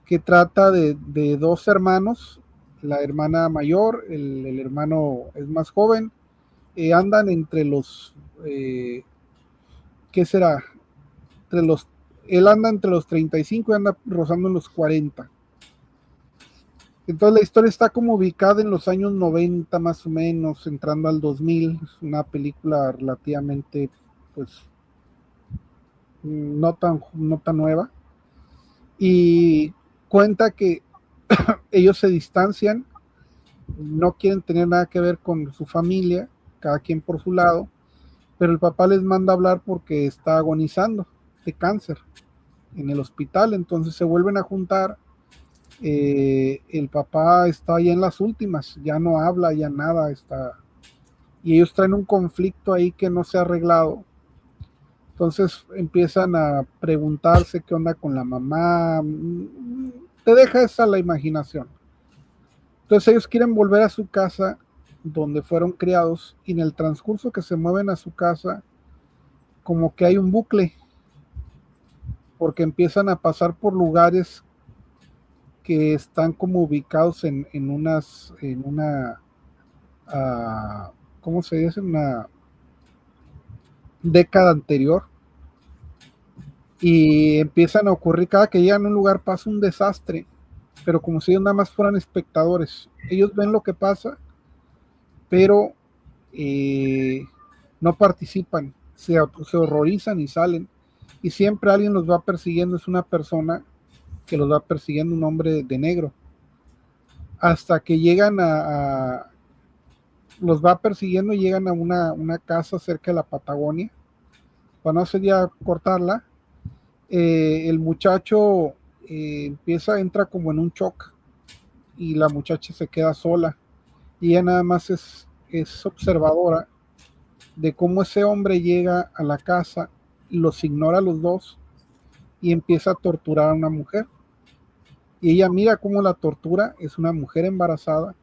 que trata de dos hermanos, la hermana mayor, el hermano es más joven, andan entre los, ¿qué será? Él anda entre los 35 y anda rozando en los 40. Entonces la historia está como ubicada en los años 90 más o menos, entrando al 2000, es una película relativamente, pues, no tan nueva, y cuenta que ellos se distancian, no quieren tener nada que ver con su familia, cada quien por su lado, pero el papá les manda a hablar porque está agonizando de cáncer en el hospital, entonces se vuelven a juntar. El papá está ya en las últimas, ya no habla, ya nada, y ellos traen un conflicto ahí que no se ha arreglado. Entonces empiezan a preguntarse qué onda con la mamá, te deja esa la imaginación. Entonces ellos quieren volver a su casa donde fueron criados, y en el transcurso que se mueven a su casa, como que hay un bucle, porque empiezan a pasar por lugares que están como ubicados en una, ¿cómo se dice? Una década anterior, y empiezan a ocurrir, cada que llegan a un lugar pasa un desastre, pero como si ellos nada más fueran espectadores. Ellos ven lo que pasa, pero no participan, se horrorizan y salen, y siempre alguien los va persiguiendo, es una persona que los va persiguiendo, un hombre de negro, hasta que llegan los va persiguiendo y llegan a una casa cerca de la Patagonia. Para no hacer ya cortarla, el muchacho entra como en un shock, y la muchacha se queda sola, y ella nada más es observadora de cómo ese hombre llega a la casa, los ignora a los dos y empieza a torturar a una mujer. Y ella mira cómo la tortura, es una mujer embarazada,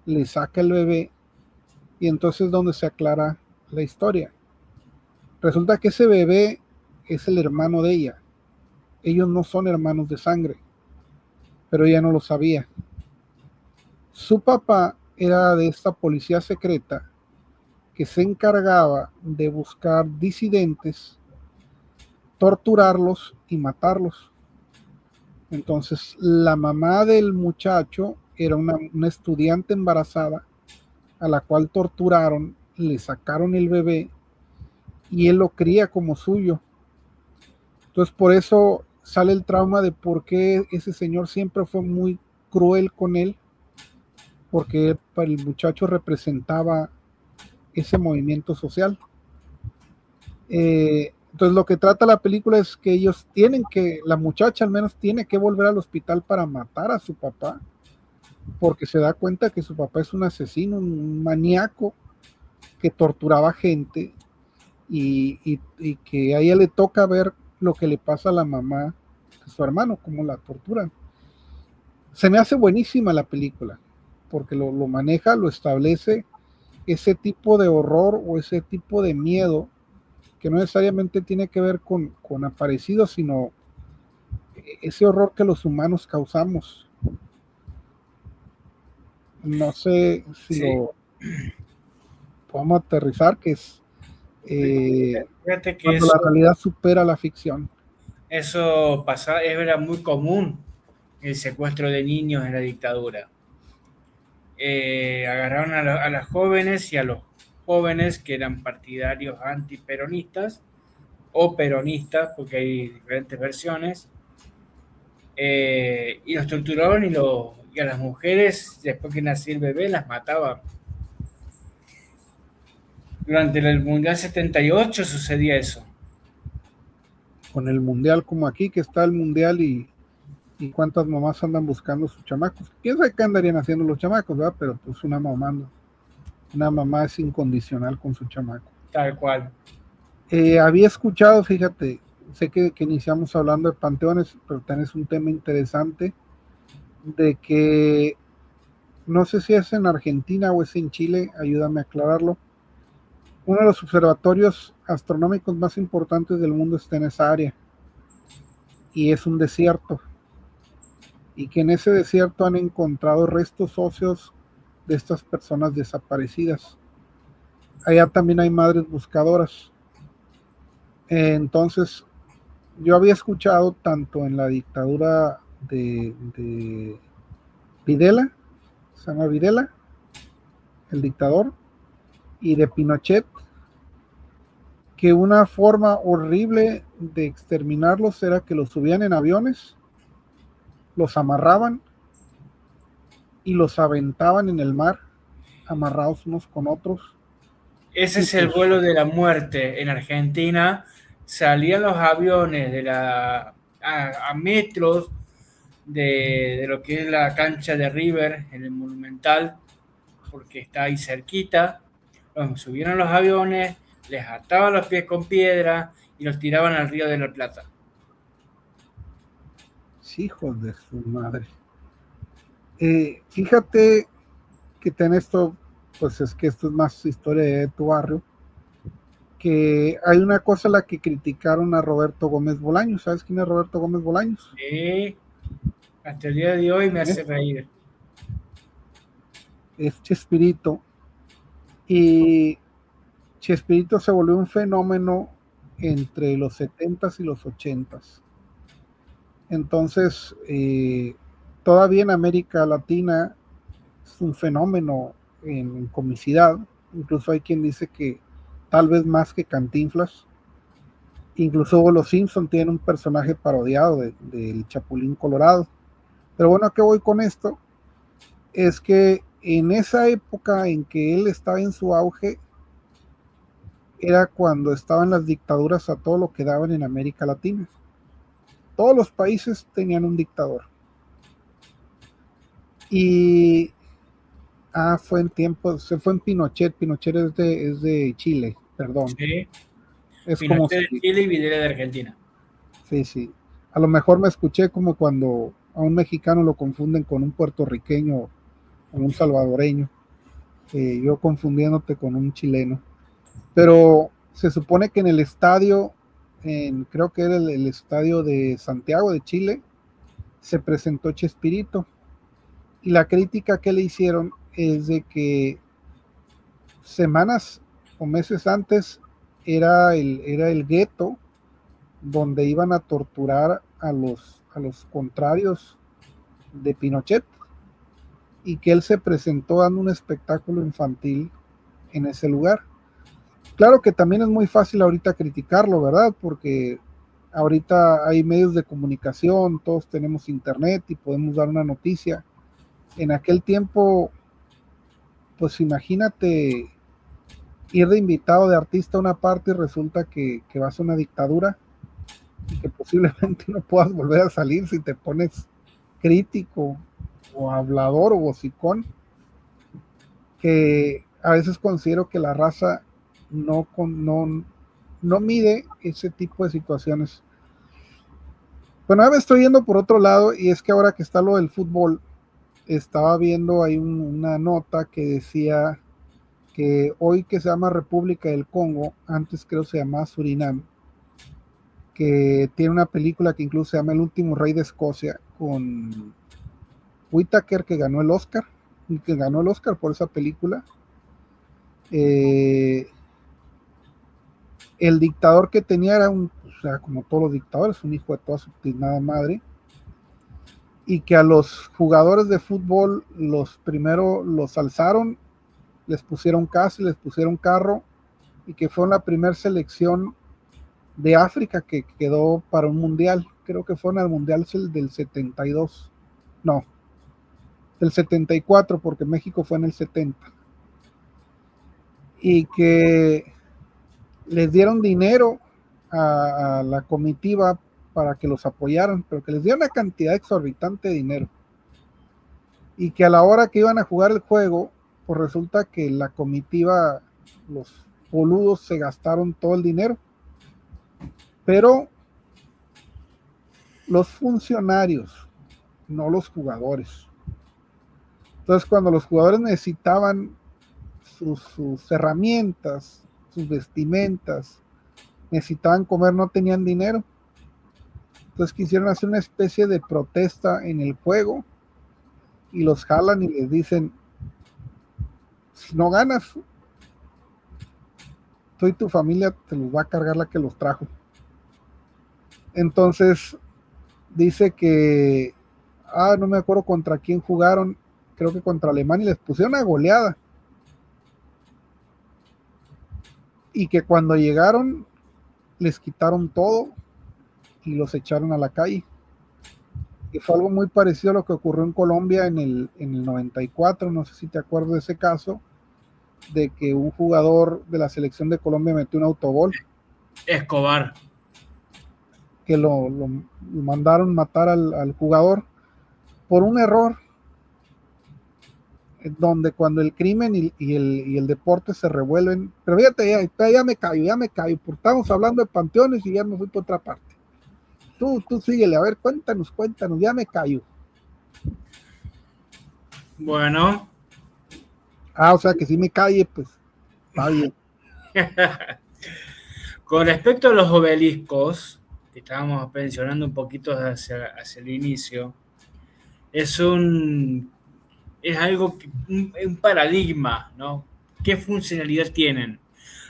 le saca el bebé, y entonces es donde se aclara la historia. Resulta que ese bebé es el hermano de ella. Ellos no son hermanos de sangre, pero ella no lo sabía. Su papá era de esta policía secreta que se encargaba de buscar disidentes, torturarlos y matarlos. Entonces la mamá del muchacho era una estudiante embarazada a la cual torturaron, le sacaron el bebé, y él lo cría como suyo. Entonces por eso sale el trauma de por qué ese señor siempre fue muy cruel con él, porque para el muchacho representaba ese movimiento social. Entonces lo que trata la película es que ellos tienen que, la muchacha al menos tiene que volver al hospital para matar a su papá, porque se da cuenta que su papá es un asesino, un maníaco que torturaba gente y que a ella le toca ver lo que le pasa a la mamá de su hermano, cómo la torturan. Se me hace buenísima la película, porque lo maneja, lo establece, ese tipo de horror o ese tipo de miedo que no necesariamente tiene que ver con aparecidos, sino ese horror que los humanos causamos. No sé si Sí. lo podemos aterrizar, que es Fíjate que cuando la realidad supera la ficción. eso pasaba, era muy común el secuestro de niños en la dictadura. Agarraron a las jóvenes y a los jóvenes que eran partidarios antiperonistas o peronistas, porque hay diferentes versiones, y los torturaban y a las mujeres, después que nacía el bebé, las mataban. Durante el Mundial 78 sucedía eso. Con el mundial como aquí, que está el mundial y cuántas mamás andan buscando sus chamacos. ¿Quién sabe qué andarían haciendo los chamacos, verdad? Pero pues una mamá no. Una mamá es incondicional con su chamaco. Tal cual. Había escuchado, fíjate, sé que iniciamos hablando de panteones, pero tenés un tema interesante de que no sé si es en Argentina o es en Chile, ayúdame a aclararlo. Uno de los observatorios astronómicos más importantes del mundo está en esa área y es un desierto. Y que en ese desierto han encontrado restos óseos de estas personas desaparecidas. Allá también hay madres buscadoras. Entonces, yo había escuchado tanto en la dictadura de Videla, se llama Videla, el dictador, y de Pinochet, que una forma horrible de exterminarlos era que los subían en aviones, los amarraban y los aventaban en el mar, amarrados unos con otros. Ese Y es el pues, vuelo de la muerte. En Argentina salían los aviones a metros de lo que es la cancha de River en el Monumental, porque está ahí cerquita. Los subieron los aviones, les ataban los pies con piedra y los tiraban al río de la Plata. hijos de su madre. Fíjate que ten esto, pues es que esto es más historia de tu barrio, que hay una cosa a la que criticaron a Roberto Gómez Bolaños. ¿Sabes quién es Roberto Gómez Bolaños? Y hasta el día de hoy me hace reír. Es Chespirito. Y Chespirito se volvió un fenómeno entre los 70s y los 80s. Entonces, todavía en América Latina es un fenómeno en comicidad. Incluso hay quien dice que tal vez más que Cantinflas. Incluso los Simpson tienen un personaje parodiado del Chapulín Colorado. Pero bueno, ¿a qué voy con esto? Es que en esa época en que él estaba en su auge, era cuando estaban las dictaduras a todo lo que daban en América Latina. Todos los países tenían un dictador. Y fue en tiempo, se fue en Pinochet. Pinochet es de Chile, perdón. Sí. Es como Pinochet de si, Chile y Videla de Argentina. sí, sí. A lo mejor me escuché como cuando a un mexicano lo confunden con un puertorriqueño o un salvadoreño. Yo confundiéndote con un chileno. Pero se supone que en el estadio, creo que era el estadio de Santiago de Chile, se presentó Chespirito. Y la crítica que le hicieron es de que semanas o meses antes era el gueto donde iban a torturar a los contrarios de Pinochet y que él se presentó dando un espectáculo infantil en ese lugar. claro que también es muy fácil ahorita criticarlo, ¿verdad? Porque ahorita hay medios de comunicación, todos tenemos internet y podemos dar una noticia. En aquel tiempo, pues imagínate ir de invitado de artista a una parte y resulta que vas a una dictadura y que posiblemente no puedas volver a salir si te pones crítico o hablador o vocicón, que a veces considero que la raza no mide ese tipo de situaciones. Bueno, ahora me estoy yendo por otro lado, y es que ahora que está lo del fútbol, estaba viendo ahí una nota que decía que hoy, que se llama República del Congo, antes creo se llamaba Surinam, que tiene una película que incluso se llama El último rey de Escocia, con Whittaker, que ganó el Oscar por esa película. El dictador que tenía era o sea, como todos los dictadores, un hijo de toda su tiznada madre, y que a los jugadores de fútbol primero los alzaron, les pusieron casa y les pusieron carro, y que fue la primera selección de África que quedó para un mundial. Creo que fue en el mundial del 72, no, del 74, porque México fue en el 70, y que les dieron dinero a la comitiva para que los apoyaran, pero que les dieron una cantidad exorbitante de dinero, y que a la hora que iban a jugar el juego, pues resulta que la comitiva, los boludos, se gastaron todo el dinero, pero los funcionarios, no los jugadores. Entonces, cuando los jugadores necesitaban sus herramientas, sus vestimentas, necesitaban comer, no tenían dinero. Entonces quisieron hacer una especie de protesta en el juego y los jalan y les dicen: si no ganas, tú y tu familia te los va a cargar la que los trajo. Entonces dice que, no me acuerdo contra quién jugaron, creo que contra Alemania, y les pusieron una goleada. Y que cuando llegaron les quitaron todo y los echaron a la calle. Que fue algo muy parecido a lo que ocurrió en Colombia en el 94, no sé si te acuerdas de ese caso, de que un jugador de la selección de Colombia metió un autogol. Escobar. Que lo mandaron matar al jugador por un error, donde cuando el crimen y el deporte se revuelven. Pero fíjate, ya me callo, porque estamos hablando de panteones y ya me fui por otra parte. Tú síguele, a ver, cuéntanos, ya me callo. Bueno. O sea que si me calle, pues está bien. Con respecto a los obeliscos, que estábamos mencionando un poquito hacia el inicio, es algo, un paradigma, ¿no? ¿Qué funcionalidad tienen?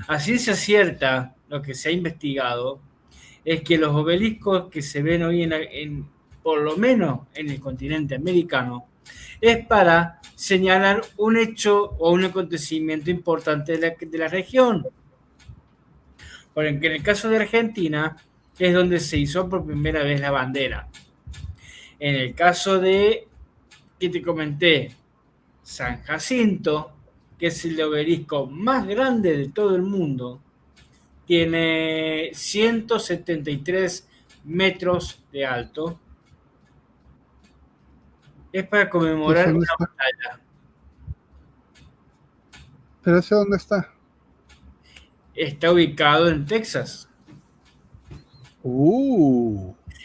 A ciencia cierta, lo que se ha investigado es que los obeliscos que se ven hoy por lo menos en el continente americano, es para señalar un hecho o un acontecimiento importante de la región. Porque en el caso de Argentina es donde se hizo por primera vez la bandera. En el caso de, que te comenté, San Jacinto, que es el obelisco más grande de todo el mundo, tiene 173 metros de alto. Es para conmemorar una batalla. ¿Pero ese dónde está? Está ubicado en Texas.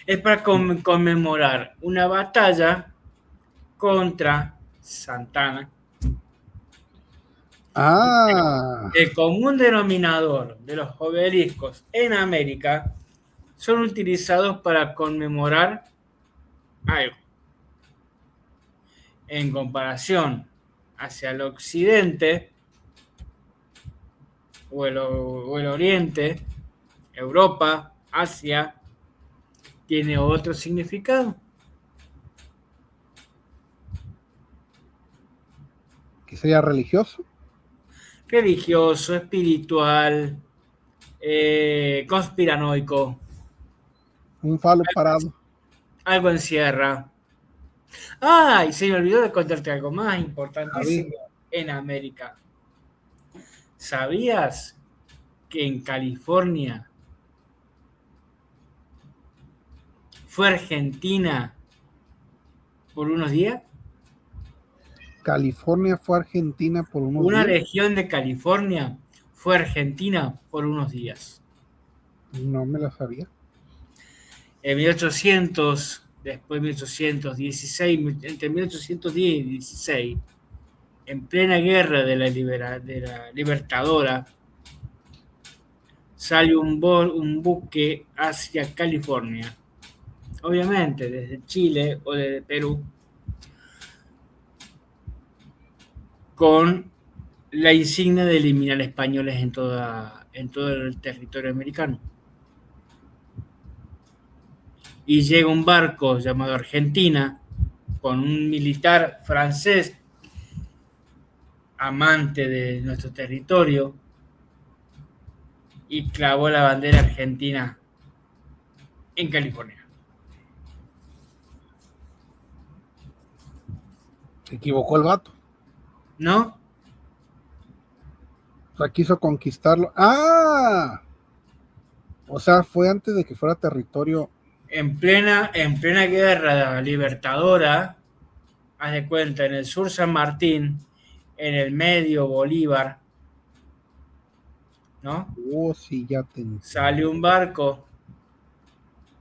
Es para conmemorar una batalla contra Santana. El común denominador de los obeliscos en América son utilizados para conmemorar algo. En comparación hacia el occidente o el oriente, Europa, Asia, tiene otro significado. ¿Que sería religioso? religioso, espiritual, conspiranoico, Un falo parado. algo encierra. Ah, y se me olvidó de contarte algo más A ver, importantísimo en América. ¿Sabías que en California fue Argentina por unos días? California fue a Argentina por unos Una días. región de California fue Argentina por unos días. No me la sabía. En 1800, después de 1816, entre 1810 y 16, en plena guerra de la Libertadora, sale un buque hacia California, obviamente desde Chile o desde Perú, con la insignia de eliminar españoles en todo el territorio americano. Y llega un barco llamado Argentina con un militar francés amante de nuestro territorio y clavó la bandera argentina en California. Se equivocó el vato. ¿No? O sea, quiso conquistarlo. ¡Ah! O sea, fue antes de que fuera territorio. En plena guerra libertadora, haz de cuenta, en el sur San Martín, en el medio Bolívar, ¿no? Oh, sí, ya te entendí. Sale un barco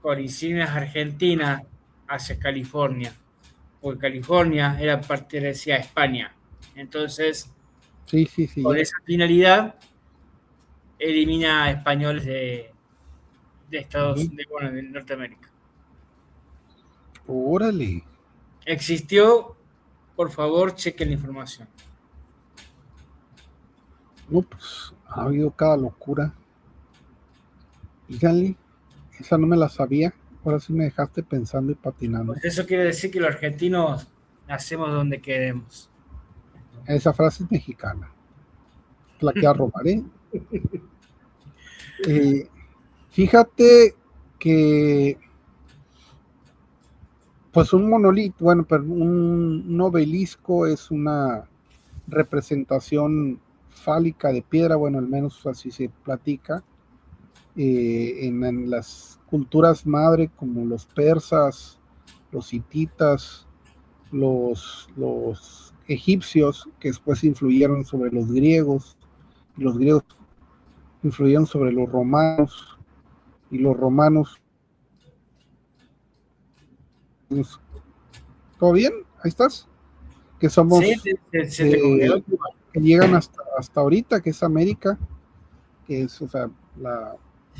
con insignias argentinas hacia California, porque California pertenecía a España. Entonces, Sí, con ya. esa finalidad, elimina a españoles de Norteamérica. Órale. Existió, por favor, chequen la información. No, pues ha habido cada locura. Fíjale, esa no me la sabía. Ahora sí me dejaste pensando y patinando. Pues eso quiere decir que los argentinos nacemos donde queremos. Esa frase es mexicana. La que robaré. Fíjate que pues un monolito, bueno, pero un obelisco es una representación fálica de piedra, bueno, al menos así se platica, en las culturas madre como los persas, los hititas, los egipcios, que después influyeron sobre los griegos, y los griegos influyeron sobre los romanos, y los romanos. ¿Todo bien? ¿Ahí estás? Que somos, Sí, se te congeló. que llegan hasta ahorita, que es América, que es, o sea, la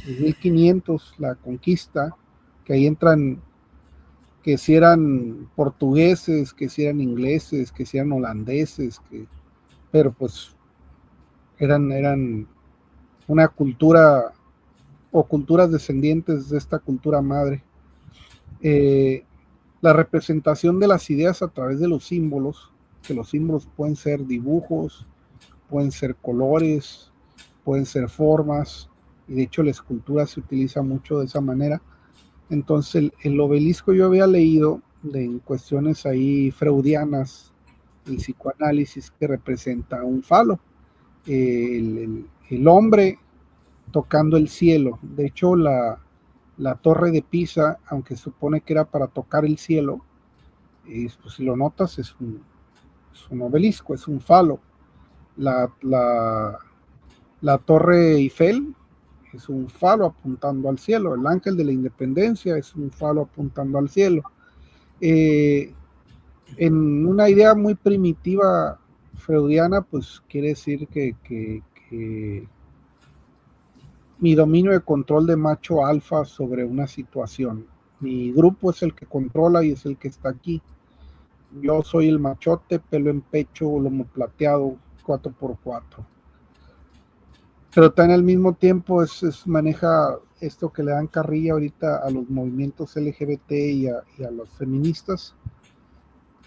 1500, la conquista, que ahí entran, que si eran portugueses, que si eran ingleses, que si eran holandeses, pero pues eran una cultura o culturas descendientes de esta cultura madre. La representación de las ideas a través de los símbolos, que los símbolos pueden ser dibujos, pueden ser colores, pueden ser formas, y de hecho la escultura se utiliza mucho de esa manera. Entonces el obelisco yo había leído en cuestiones ahí freudianas, el psicoanálisis, que representa un falo, el hombre tocando el cielo. De hecho la torre de Pisa, aunque supone que era para tocar el cielo, pues si lo notas es un obelisco, es un falo. La torre Eiffel es un falo apuntando al cielo. El ángel de la independencia es un falo apuntando al cielo. En una idea muy primitiva freudiana, pues quiere decir que mi dominio de control de macho alfa sobre una situación. Mi grupo es el que controla y es el que está aquí. Yo soy el machote, pelo en pecho, lomo plateado, 4x4. Pero también al mismo tiempo maneja esto que le dan carrilla ahorita a los movimientos LGBT y a los feministas,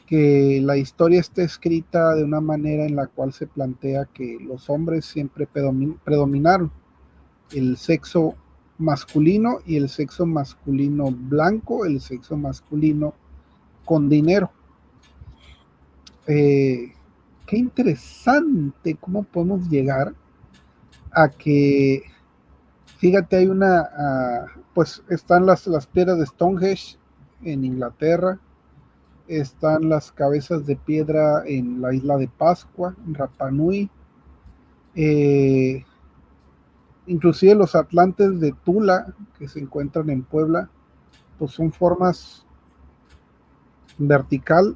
que la historia está escrita de una manera en la cual se plantea que los hombres siempre predominaron el sexo masculino y el sexo masculino blanco, el sexo masculino con dinero. Qué interesante cómo podemos llegar a que, fíjate, hay pues están las piedras de Stonehenge en Inglaterra, están las cabezas de piedra en la isla de Pascua, en Rapa Nui, inclusive los atlantes de Tula que se encuentran en Puebla, pues son formas vertical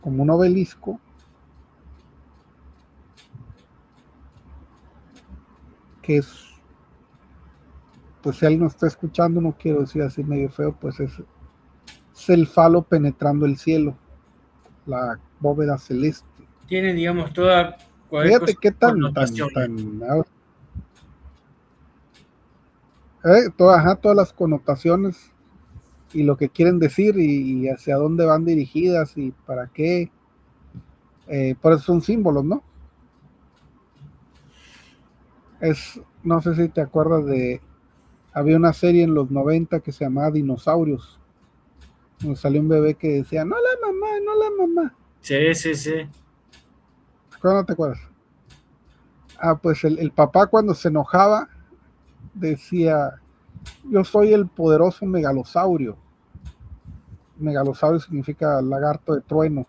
como un obelisco que es, pues si alguien nos está escuchando, no quiero decir así medio feo, pues es el falo penetrando el cielo, la bóveda celeste. Tiene, digamos, toda Fíjate qué todas las connotaciones y lo que quieren decir y hacia dónde van dirigidas y para qué. Por eso son símbolos, ¿no? No sé si te acuerdas había una serie en los 90 que se llamaba Dinosaurios. Donde salió un bebé que decía, no la mamá, no la mamá. Sí. ¿Cuándo te acuerdas? Pues el papá cuando se enojaba decía, yo soy el poderoso megalosaurio. Megalosaurio significa lagarto de trueno.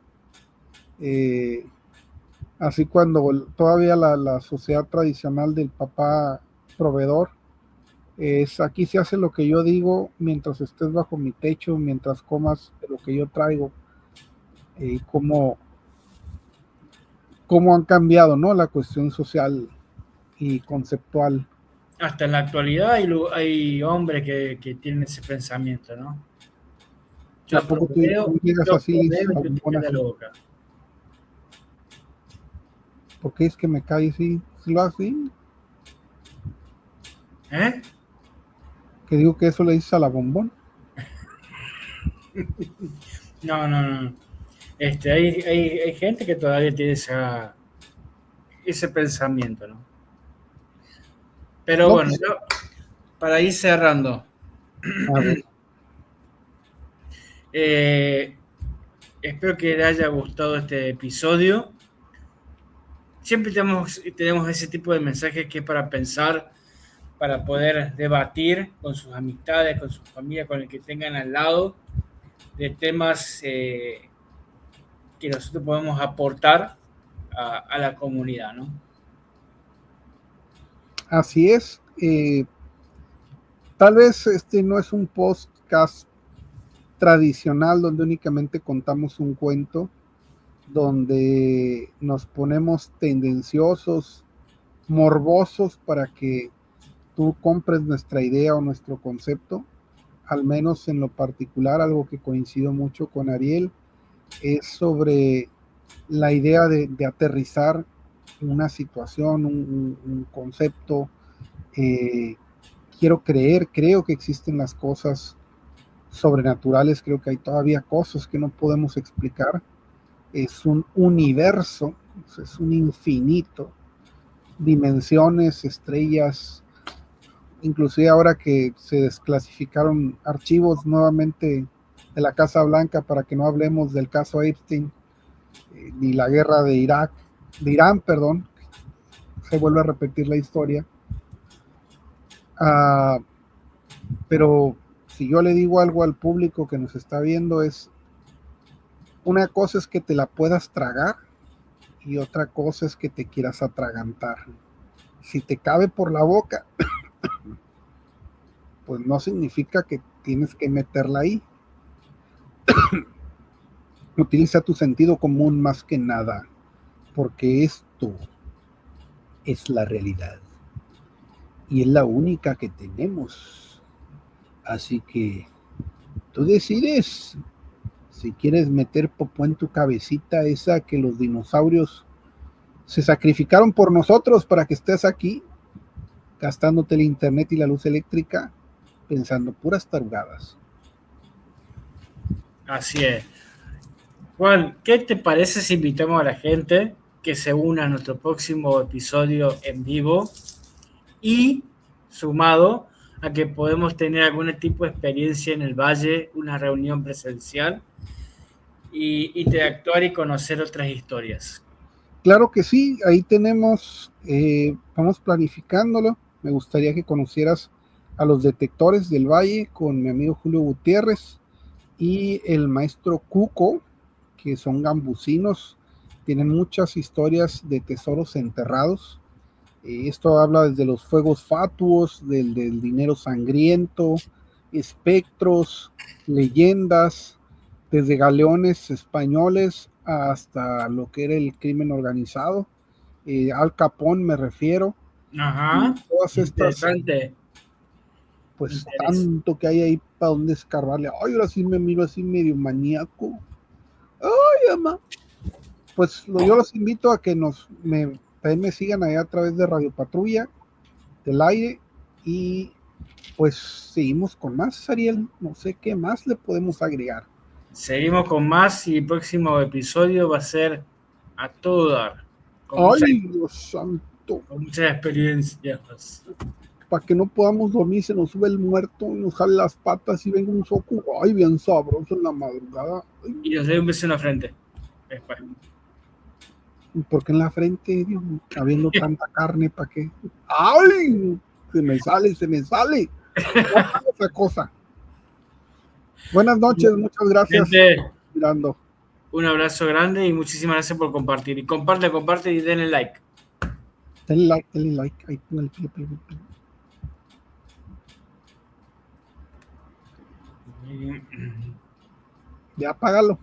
Así cuando todavía la sociedad tradicional del papá proveedor es aquí se hace lo que yo digo mientras estés bajo mi techo, mientras comas de lo que yo traigo, cómo han cambiado, ¿no? La cuestión social y conceptual. Hasta en la actualidad hay hombres que tienen ese pensamiento, ¿no? Yo tú llegas así de la boca. ¿Por qué es que me cae así? ¿Sí lo así? Que digo que eso le dices a la bombón. No. Hay gente que todavía tiene ese pensamiento, ¿no? Pero no, bueno, para ir cerrando. Espero que les haya gustado este episodio. Siempre tenemos ese tipo de mensajes que es para pensar, para poder debatir con sus amistades, con su familia, con el que tengan al lado, de temas que nosotros podemos aportar a la comunidad, ¿no? Así es. Tal vez este no es un podcast tradicional donde únicamente contamos un cuento, donde nos ponemos tendenciosos, morbosos para que tú compres nuestra idea o nuestro concepto. Al menos en lo particular, algo que coincido mucho con Ariel es sobre la idea de aterrizar una situación, un concepto. Creo que existen las cosas sobrenaturales, creo que hay todavía cosas que no podemos explicar. Es un universo, es un infinito, dimensiones, estrellas, inclusive ahora que se desclasificaron archivos nuevamente de la Casa Blanca para que no hablemos del caso Epstein, ni la guerra de Irán, perdón, se vuelve a repetir la historia. Pero si yo le digo algo al público que nos está viendo, es una cosa es que te la puedas tragar y otra cosa es que te quieras atragantar. Si te cabe por la boca, pues no significa que tienes que meterla ahí. Utiliza tu sentido común más que nada, porque esto es la realidad y es la única que tenemos. Así que tú decides si quieres meter popó en tu cabecita esa que los dinosaurios se sacrificaron por nosotros para que estés aquí, gastándote el internet y la luz eléctrica, pensando puras tarugadas. Así es. Juan, ¿qué te parece si invitamos a la gente que se una a nuestro próximo episodio en vivo y sumado a que podemos tener algún tipo de experiencia en el valle, una reunión presencial y interactuar y conocer otras historias? Claro que sí, ahí tenemos, vamos planificándolo. Me gustaría que conocieras a los detectores del Valle con mi amigo Julio Gutiérrez y el maestro Cuco, que son gambusinos, tienen muchas historias de tesoros enterrados. Esto habla desde los fuegos fatuos, del dinero sangriento, espectros, leyendas, desde galeones españoles hasta lo que era el crimen organizado, Al Capón me refiero, y Ajá, todas estas, interesante. pues Interés. tanto que hay ahí para donde escarbarle. Ay, ahora sí me miro así medio maníaco. Ay, ama. Pues yo los invito a que también me sigan allá a través de Radio Patrulla del Aire y pues seguimos con más, Ariel. No sé qué más le podemos agregar. Seguimos con más y el próximo episodio va a ser a todo dar, Ay, Dios santo. con muchas experiencias. Para que no podamos dormir, se nos sube el muerto y nos jale las patas y venga un soco. Ay, bien sabroso en la madrugada. Ay, Y os doy un beso en la frente. Después. ¿por qué en la frente, Dios? Habiendo tanta carne, ¿para qué? ¡Ay! Se me sale, se me sale. Esa cosa. Buenas noches, muchas gracias. Gente, Mirando. un abrazo grande y muchísimas gracias por compartir. Y comparte y denle like. Denle like, denle like. Ahí pongan el pie, pie, pie. Ya apágalo.